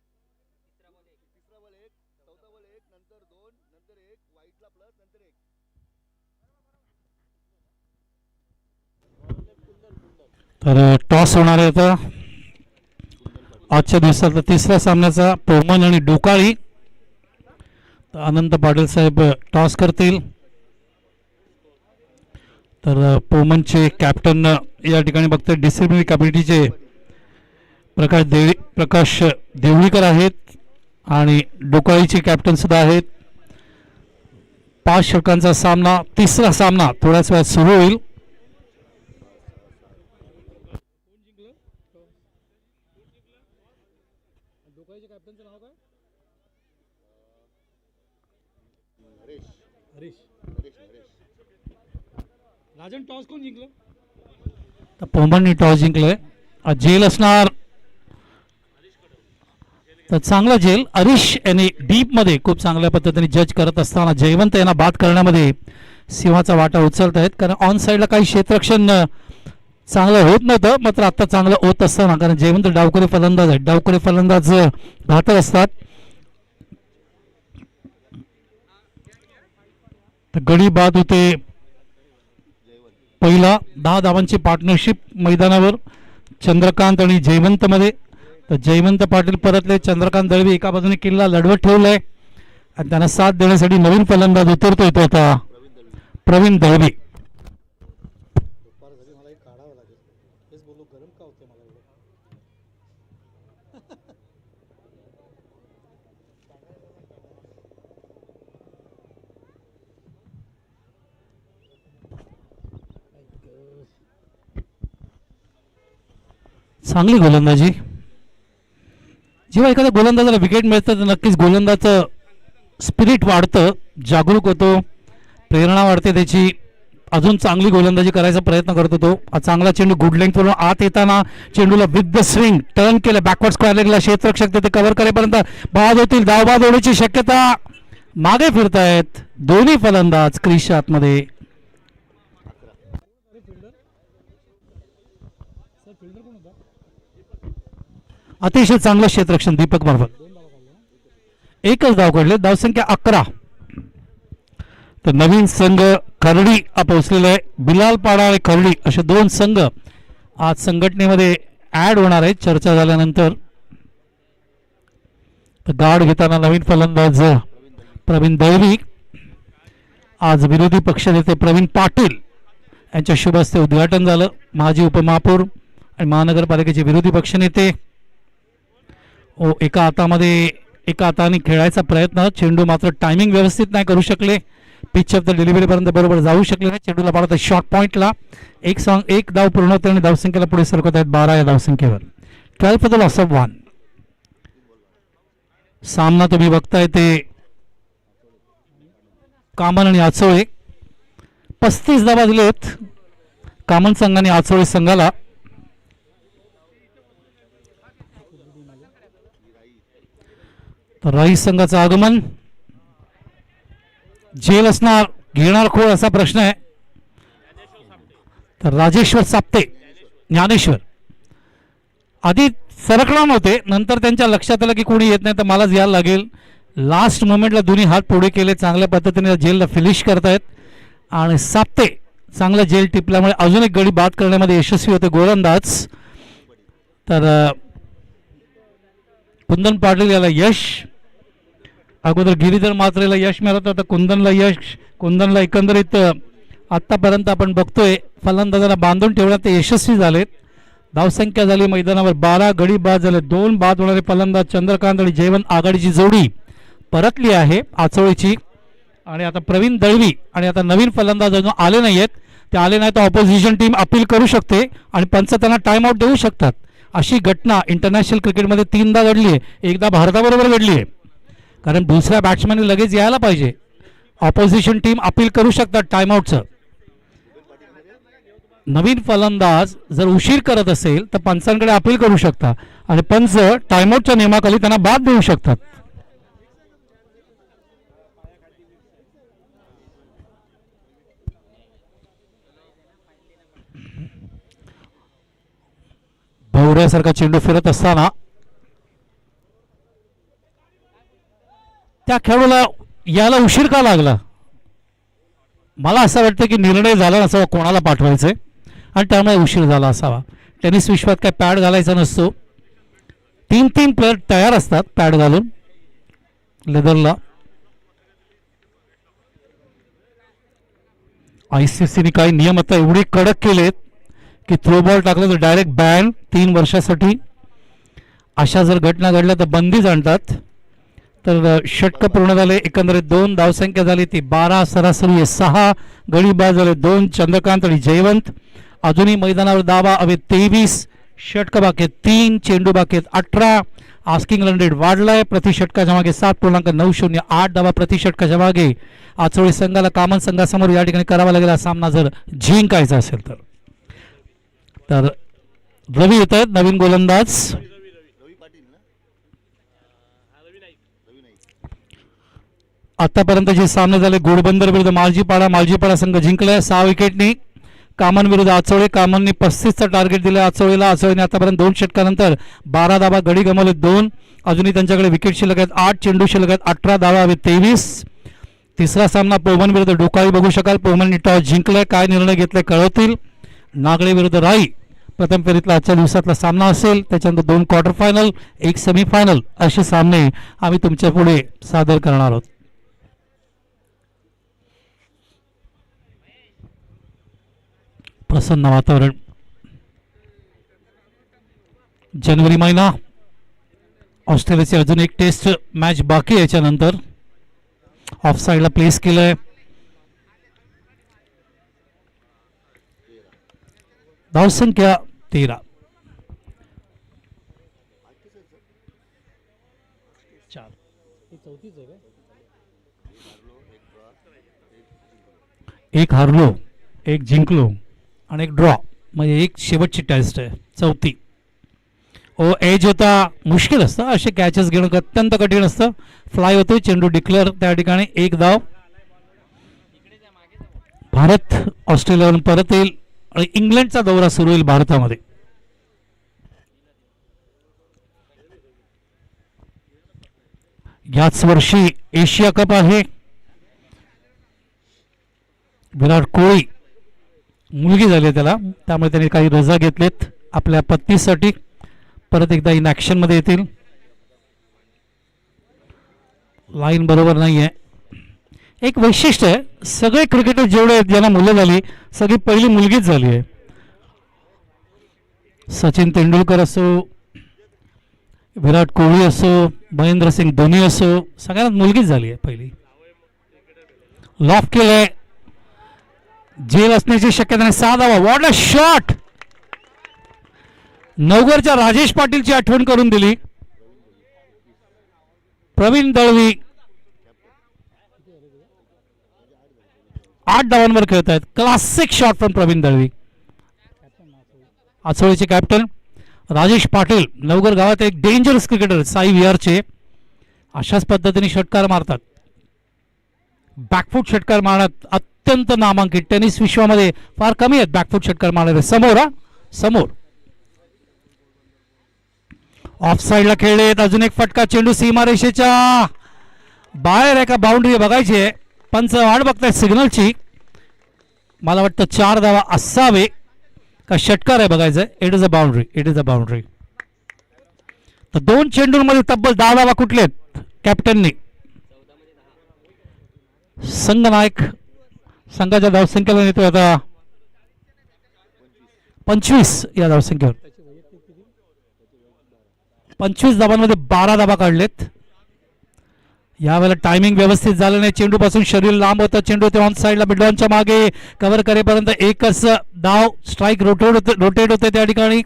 तिसरा बॉल एक, चौथा बॉल एक, नंतर 2, नंतर एक, वाईटला प्लस, नंतर एक. तर टॉस होणार आहे आता आजच्या दिवसातला तिसऱ्या सामन्याचा. पोमन आणि डोकाळी. अनंत पाटील साहेब टॉस करतील. तर पोमनचे कॅप्टन या ठिकाणी बघतोय डिसिप्लिनरी कमिटीचे प्रकाश देवळीकर आहेत आणि डोकाळीचे कॅप्टन सुद्धा आहेत. 5 षटकांचा सामना, तिसरा सामना थोड्याच वेळात सुरू होईल. डोकाईच्या कॅप्टनचं नाव काय? हरेश हरीश. हरेश हरेश राजन टॉस कोण जिंकलं? तर पोमननी टॉस जिंकलंय. जेल असणार तर चांगला झेल. हरीश यांनी डीप मध्ये खूप चांगल्या पद्धतीने जज करत असताना जयवंत यांना बाद करण्यामध्ये सिंहाचा वाटा उचलत आहेत, कारण ऑन साईडला काही क्षेत्ररक्षण चांगलं होत नव्हतं, मात्र आता चांगलं होत असताना, कारण जयवंत डावकरी फलंदाज आहेत, डावकरी फलंदाज घातक असतात. तर गडी बाद होते पहिला. 10 धावांची पार्टनरशिप मैदानावर चंद्रकांत आणि जयवंत मध्ये. तर जयवंत पाटील परतले, चंद्रकांत दळवी एका बाजूने किल्ला लढवत ठेवलाय आणि त्यांना साथ देण्यासाठी नवीन फलंदाज उतरतोय तो आता प्रवीण दळवी. दुपार झाली, मला एक काढावं लागेल. तेच बोलू, गरम का होते मला एवढं. चांगली गोलंदाजी. जेव्हा एखाद्या गोलंदाजाला विकेट मिळतं तर नक्कीच गोलंदाजाचं स्पिरिट वाढतं, जागरूक होतो, प्रेरणा वाढते त्याची, अजून चांगली गोलंदाजी करायचा प्रयत्न करतो तो. हा चांगला चेंडू गुड लेंथ वरून आत येताना चेंडूला विथ द स्विंग टर्न केलं, बॅकवर्ड स्क्वेअर लेगला क्षेत्ररक्षक ते कव्हर करेपर्यंत बाद होतील. धावबाद होण्याची शक्यता. मागे फिरतायत दोन्ही फलंदाज क्रीजच्या आतमध्ये. सर फिल्डर कोण होता? अतिशय चांगलं क्षेत्ररक्षण दीपक मार्फत. 1च धाव काढले, धावसंख्या 11. तर नवीन संघ खर्डी पोहोचलेला आहे. बिलाल पाडा आणि खर्डी असे 2 संघ आज संघटनेमध्ये ऍड होणार आहेत चर्चा झाल्यानंतर. तर गार्ड घेताना नवीन फलंदाज प्रवीण दळवी. आज विरोधी पक्षनेते प्रवीण पाटील यांच्या शुभ हस्ते उद्घाटन झालं. माजी उपमहापौर आणि महानगरपालिकेचे विरोधी पक्षनेते. एका हाताने खेळायचा प्रयत्न, चेंडू मात्र टायमिंग व्यवस्थित नाही करू शकले, पिच ऑफ द डिलिव्हरीपर्यंत बरोबर जाऊ शकले नाही. चेंडूला पाडत शॉर्ट पॉईंटला. एक धाव पूर्ण होते आणि धावसंख्येला पुढे सरकत आहेत 12 या धावसंख्येवर. 12 फॉर द लॉस ऑफ 1. सामना तुम्ही बघताय ते कामन आणि आचोळे. 35 धावा दिलेत कामन संघाने आचोळे संघाला. तर राईस संघाचं आगमन. झेल असणार, घेणार खोळ असा प्रश्न आहे. तर राजेश्वर साप्ते, ज्ञानेश्वर आधी सरकला नव्हते, नंतर त्यांच्या लक्षात आलं की कोणी येत नाही तर मलाच यायला लागेल. लास्ट मोमेंटला दोन्ही हात पुढे केले, चांगल्या पद्धतीने जेलला फिनिश करतायत. आणि साप्ते चांगला जेल टिपल्यामुळे अजून एक गडी बाद करण्यामध्ये यशस्वी होते गोलंदाज. तर कुंदन पाटील याला यश. अगोदर गिरीधर मात्रेला यश मिळत होतं, कुंदनला यश. कुंदनला एकंदरीत आत्तापर्यंत आपण बघतोय फलंदाजाला बांधून ठेवण्यात ते यशस्वी झालेत. धावसंख्या झाली मैदानावर 12, गडी बाद झाले 2. बाद होणारे फलंदाज चंद्रकांत आणि जयवंत आघाडीची जोडी परतली आहे आचोळीची. आणि आता प्रवीण दळवी आणि आता नवीन फलंदाज अजून आले नाही आहेत. ते आले नाही तर ऑपोजिशन टीम अपील करू शकते आणि पंच त्यांना टाइम आउट देऊ शकतात. अशी घटना इंटरनॅशनल क्रिकेटमध्ये 3दा घडली आहे. एकदा भारताबरोबर घडली आहे, कारण दुसऱ्या बॅट्समॅनने लगेच यायला पाहिजे. ऑपोजिशन टीम अपील करू शकतात टाइमआउटचं. नवीन फलंदाज जर उशीर करत असेल तर पंचांकडे अपील करू शकता आणि पंच टाइमआउटच्या नियमाखाली त्यांना बाद देऊ शकतात. भवऱ्यासारखा चेंडू फिरत असताना त्या खेळाडूला याला उशीर का लागला. मला असं वाटतं की निर्णय झाला नसावा कोणाला पाठवायचंय आणि त्यामुळे उशीर झाला असावा. टेनिस विश्वात काय पॅड घालायचा नसतो. 3 प्लेयर तयार असतात पॅड घालून लेदरला. ICCने काही नियम आता एवढे कडक केलेत की थ्रो बॉल टाकलं तर डायरेक्ट बॅन 3 वर्षासाठी. अशा जर घटना घडल्या तर बंदी जाणतात. तर षटक पूर्ण झाले. एकंदरीत 2 धावसंख्या झाली ती 12, सरासरी 6. गडी बाद झाले 2 चंद्रकांत आणि जयवंत. अजूनही मैदानावर धावा हवे 23. षटक बाकी 3, चेंडू बाकी 18. आस्किंग रन रेट वाढलाय. प्रति षटकाच्या मागे 7.908 धावा प्रति षटकाच्या मागे. आचोळी संघाला कामन संघासमोर या ठिकाणी करावा लागेल हा सामना जर जिंकायचा असेल तर. तर रवी येत आहेत नवीन गोलंदाज. रवी पाटील ना, रवी नाही. आतापर्यंत जे सामने झाले घोडबंदर विरुद्ध मालजीपाडा संघ जिंकलाय 6 विकेटनी. कामन विरुद्ध आचोळे. कामनने 35चं टार्गेट दिलं आचोळेला. आचोळेने आतापर्यंत 2 षटकानंतर 12 धावा, गडी गमावले 2. अजूनही त्यांच्याकडे विकेट शिल्लक आहेत. 8 चेंडू शिल्लक आहेत. 18 धावा हवे 23. तिसरा सामना पोमन विरुद्ध डोकाळी बघू शकाल. पोमनने टॉस जिंकलाय. काय निर्णय घेतलाय कळवतील. नागळे विरुद्ध राई प्रथम फेरीतला आजच्या दिवसातला सामना असेल. त्याच्यानंतर 2 क्वार्टर फायनल, 1 सेमीफायनल असे सामने आम्ही तुमच्या पुढे सादर करणार आहोत. प्रसन्न वातावरण. जानेवारी महिना. ऑस्ट्रेलियाची अजून एक टेस्ट मॅच बाकी आहे. याच्यानंतर ऑफ साईडला प्लेस केलंय. धावसंख्या 13. एक हारलो, एक जिंकलो आणि एक ड्रॉ, म्हणजे एक शेवटची टेस्ट आहे, चौथी. एज होता. मुश्किल असतं असे कॅचेस घेणं, अत्यंत कठीण असतं. फ्लाय होतो, चेंडू डिक्लेअर, त्या ठिकाणी 1 धाव. भारत ऑस्ट्रेलियावरून परत येईल आणि इंग्लंडचा दौरा सुरू होईल भारतामध्ये. याच वर्षी एशिया कप आहे. विराट कोहली मुलगी झाली त्याला, त्यामुळे त्यांनी काही रजा घेतलेत आपल्या पत्नीसाठी. परत एकदा इन ऍक्शन मध्ये येतील. लाईन बरोबर नाहीये. एक वैशिष्ट्य आहे, सगळे क्रिकेटर जेवढे आहेत ज्यांना मुलं झाली, सगळी पहिली मुलगीच झाली आहे. सचिन तेंडुलकर असो, विराट कोहली असो, महेंद्रसिंग धोनी असो, सगळ्यांना मुलगीच झाली आहे पहिली. लॉफ केलंय. जेल असण्याची शक्यता नाही. 6 धावा. What a shot. नवगरच्या राजेश पाटीलची आठवण करून दिली. प्रवीण दळवी 8 धावांवर खेळत आहेत. Classic shot from Pravin Dalvi. आचोळीचे कॅप्टन राजेश पाटील, नवगर गावात एक डेंजरस क्रिकेटर, साई विहारचे. अशाच पद्धतीने षटकार मारतात. बॅकफूट षटकार मारण्यात अत्यंत नामांकित. टेनिस विश्वामध्ये फार कमी आहेत बॅकफूट षटकार मारणारे. समोर समोर ऑफ साईडला खेळले. अजून एक फटका. चेंडू सीमारेषेच्या बाहेर आहे का बाउंड्री बघायची आहे. पंच वाट बघताय सिग्नलची. मला वाटतं 4 धावा असावे का षटकार आहे बघायचं. It is a boundary. It is a boundary. तर 2 चेंडूंमध्ये तब्बल 10 धावा कुठलेत कॅप्टननी. संघनायक संघाच्या धावसंख्येला नेतोय आता 25 या धावसंख्येवर. 25 धावांमध्ये 12 धावा काढलेत. यावेळेला टायमिंग व्यवस्थित झालं नाही. चेंडू पासून शरीर लांब होतं. चेंडू ते ऑन साईडला मिडॉनच्या मागे कव्हर करेपर्यंत एकच धाव. स्ट्राईक रोटेट होते त्या ठिकाणी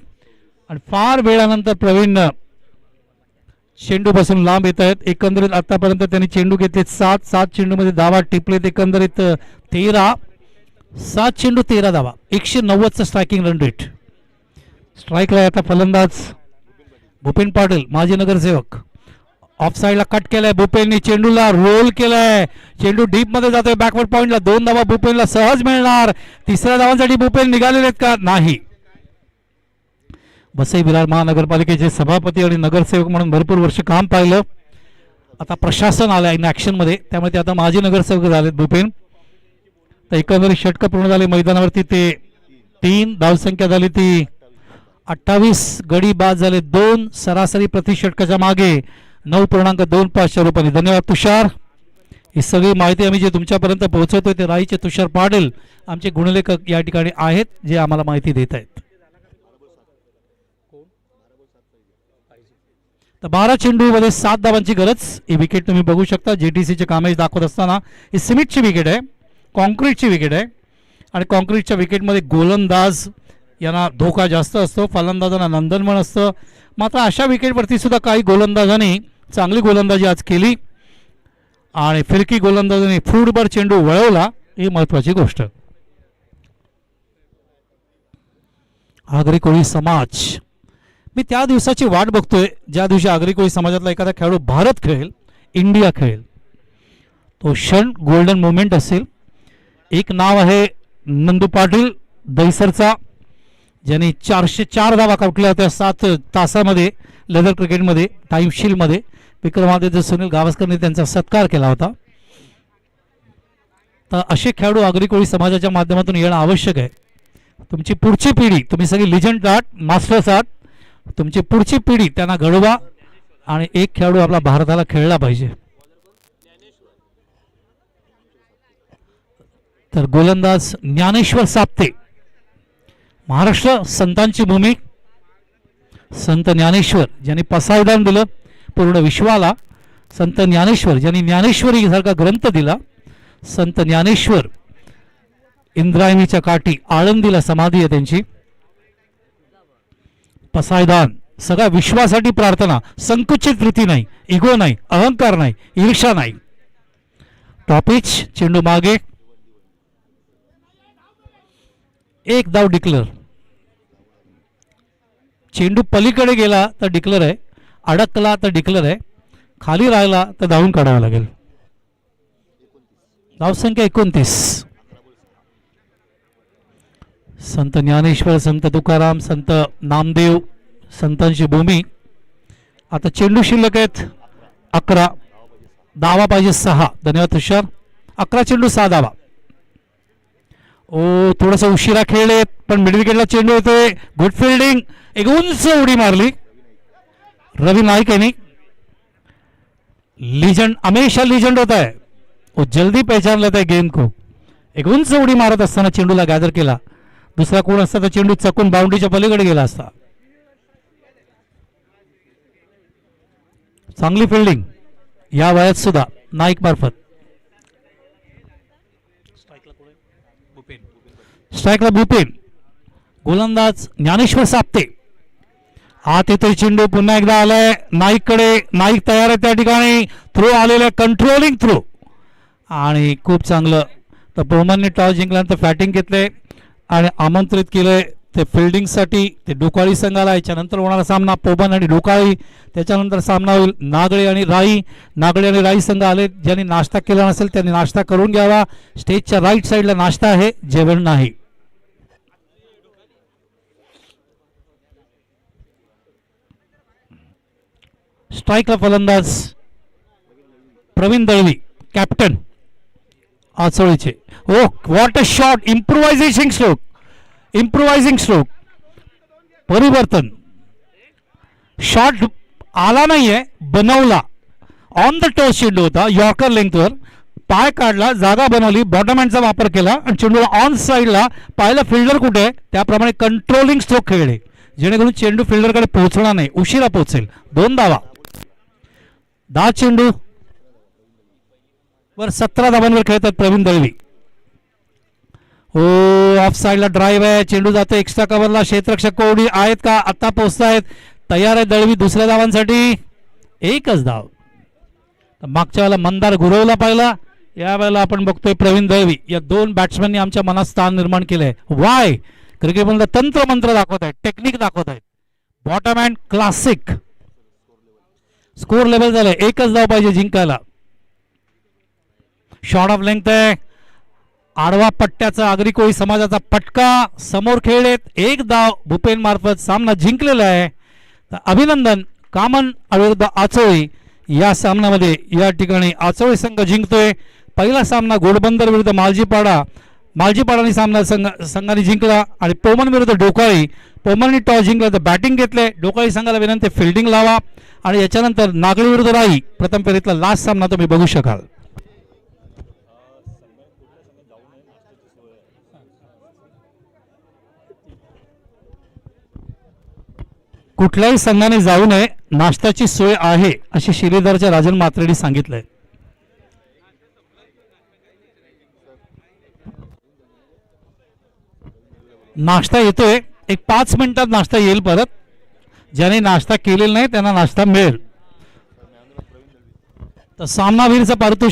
आणि फार वेळानंतर प्रवीण चेंडू पासून लांब येत आहेत. एकंदरीत आतापर्यंत त्यांनी चेंडू घेतले 7 चेंडूमध्ये धावा टिपलेत. एकंदरीत 13. 7 चेंडू 13 धावा. 190चं स्ट्रायकिंग रन रेट. स्ट्राईकला आता फलंदाज भूपेन पाटील, माजी नगरसेवक. ऑफ साईडला कट केलाय भूपेननी. चेंडूला रोल केलाय. चेंडू डीप मध्ये जातोय बॅकवर्ड पॉइंटला. 2 धावा भूपेनला सहज मिळणार. 3ऱ्या धावांसाठी भूपेन निघालेले आहेत का नाही. वसई विरार महानगरपालिकेचे सभापती आणि नगरसेवक म्हणून भरपूर वर्ष काम पाहिलं. आता प्रशासन आलं इन ऍक्शन मध्ये, त्यामुळे ते आता माजी नगरसेवक झालेत भूपेन. तर एकंदरीत षटक पूर्ण झाले मैदानावरती. ते 3 धावसंख्या झाली ती 28. गडी बाद झाले 2. सरासरी प्रति षटकाच्या मागे 9.25च्या रूपाने. धन्यवाद तुषार. ही सगळी माहिती आम्ही जे तुमच्यापर्यंत पोहोचवतोय ते राईचे तुषार पाटील आमचे गुणलेखक या ठिकाणी आहेत, जे आम्हाला माहिती देत आहेत. तर 12 चेंडूमध्ये 7 धावांची गरज. ही विकेट तुम्ही बघू शकता. जेटीसीचे कामेज दाखवत असताना ही सिमेंटची विकेट आहे, कॉन्क्रीटची विकेट आहे. आणि कॉन्क्रीटच्या विकेटमध्ये गोलंदाज यांना धोका जास्त असतो, फलंदाजांना नंदनवन असतं. मात्र अशा विकेटवरती सुद्धा काही गोलंदाजांनी चांगली गोलंदाजी आज केली आणि फिरकी गोलंदाजांनी फूटभर चेंडू वळवला. ही महत्वाची गोष्ट. आगरी कोळी समाज, मी त्या दिवसाची वाट बघतोय ज्या दिवशी आगरी कोळी समाजातला एखादा खेळाडू भारत खेळेल, इंडिया खेळेल. तो क्षण गोल्डन मोमेंट असेल. एक नाव आहे नंदू पाटील, दहिसरचा, ज्यांनी 404 धावा काढल्या होत्या 7 तासामध्ये लेदर क्रिकेटमध्ये टाईमशीलमध्ये. विक्रमादित्य सुनील गावस्करने त्यांचा सत्कार केला होता. तर असे खेळाडू आगरी कोळी समाजाच्या माध्यमातून येणं आवश्यक आहे. तुमची पुढची पिढी, तुम्ही सगळी लिजंड आहात, मास्टर्स आहात, तुमची पुढची पिढी त्यांना घडवा आणि एक खेळाडू आपला भारताला खेळला पाहिजे. तर गोलंदाज ज्ञानेश्वर साप्ते, महाराष्ट्र संतांची भूमी, संत ज्ञानेश्वर ज्यांनी पसायदान दिलं पूर्ण विश्वाला, संत ज्ञानेश्वर ज्यांनी ज्ञानेश्वरी सारखा ग्रंथ दिला, संत ज्ञानेश्वर इंद्रायणीच्या काठी आळंदीला समाधी आहे त्यांची. पसायदान सगळ्या विश्वासाठी प्रार्थना, संकुचित वृत्ती नाही, इगो नाही, अहंकार नाही, ईर्षा नाही. टॉपिच चेंडू मागे, एक धाव डिक्लेअर. चेंडू पलीकडे गेला तर डिक्लेअर आहे, अडकला तर डिक्लेअर आहे, खाली राहिला तर धावून काढावा लागेल. धावसंख्या 29. संत ज्ञानेश्वर, संत तुकाराम, संत नामदेव, संतांची भूमी. आता चेंडू शिल्लक आहेत 11, धावा पाहिजे 6. धन्यवाद तुषार. 11 चेंडू 6 धावा. ओ थोडासा उशिरा खेळले पण मिड विकेटला चेंडू येतोय. गुड फिल्डिंग, एक उंच उडी मारली रवि नाईक यांनी. लीजेंड हमेशा लीजेंड होता है, वो जल्दी पहचान लेता है गेम को. एक उंच उडी मारत असताना चेंडूला गॅदर केला. दुसरा कोण असता तर चेंडू चकून बाउंड्रीच्या पलीकडे गेला असता. चांगली फिल्डिंग या वयात सुद्धा नाईक मार्फत. स्ट्राईकला भूपेन. गोलंदाज ज्ञानेश्वर साप्ते. आत येतोय चेंडू, पुन्हा एकदा आलाय नाईककडे. नाईक तयार आहे त्या ठिकाणी. थ्रो आलेला, कंट्रोलिंग थ्रो आणि खूप चांगलं. तर पोमनने टॉस जिंकल्यानंतर फॅटिंग घेतले आणि आमंत्रित केलंय ते फिल्डिंगसाठी ते डोकाळी संघाला. याच्यानंतर होणारा सामना पोमन आणि डोकाळी, त्याच्यानंतर सामना होईल नागळे आणि राई. नागळे आणि राई संघ आले. ज्यांनी नाश्ता केला नसेल त्यांनी नाश्ता करून घ्यावा. स्टेजच्या राईट साईडला नाश्ता आहे, जेवण नाही. स्ट्राईकला फलंदाज प्रवीण दळवी, कॅप्टन आचोळीचे. Oh what a shot, improvisation stroke, improvising stroke, परिवर्तन. शॉट आला नाहीये, बनवला. ऑन द टॉस चेंडू होता, यॉर्कर लेंथवर पाय काढला, जागा बनवली, बॉटम हँडचा वापर केला आणि चेंडूला ऑन साईडला पाहिलं फिल्डर कुठे आहे त्याप्रमाणे कंट्रोलिंग स्ट्रोक खेळले, जेणेकरून चेंडू फिल्डरकडे पोहोचणार नाही, उशिरा पोहोचेल. 2 धावा. 10 चेंडू वर 17 धावांवर खेळतात प्रवीण दळवी. हो ऑफ साईडला ड्राईव्ह आहे, चेंडू जातो एक्स्ट्रा कव्हरला. क्षेत्ररक्षक कोणी आहेत का, आता पोहोचतायत, तयार आहे दळवी दुसऱ्या धावांसाठी. 1च धाव. मागच्या वेळेला मंदार गुरवला पाहिला, या वेळेला आपण बघतोय प्रवीण दळवी. या 2 बॅट्समॅननी आमच्या मनात स्थान निर्माण केलंय. वाय क्रिकेटमधलं तंत्र मंत्र दाखवत आहेत, टेक्निक दाखवत आहेत. Bottom hand classic. Score level झालंय, 1च धाव पाहिजे जिंकायला. शॉट ऑफ लेंथ आहे, आडवा पट्ट्याचा आगरी कोळी समाजाचा पटका समोर खेळलेत. 1 धाव भूपेन मार्फत सामना जिंकलेला आहे. तर अभिनंदन कामन विरुद्ध आचोळी या सामन्यामध्ये या ठिकाणी आचोळी संघ जिंकतोय. पहिला सामना घोडबंदर विरुद्ध मालजीपाडा, मालजीपाडाने सामना संघाने जिंकला. आणि पोमन विरुद्ध डोकाळी, पोमनने टॉस जिंकला तर बॅटिंग घेतले. डोकाळी संघाला विनंती फिल्डिंग लावा. आणि याच्यानंतर नागळी विरुद्ध राई प्रथम फेरीतला लास्ट सामना तुम्ही बघू शकाल. कुठल्याही संघाने जाऊ नये, नाश्त्याची सोय आहे अशी शिलेदारच्या राजन मात्रेंनी सांगितलंय. नाश्ता येतोय, एक 5 मिनिटात नाश्ता येईल. परत ज्याने नाश्ता केलेला नाही त्यांना नाश्ता मिळेल. तर सामनावीरचं पारितोषिक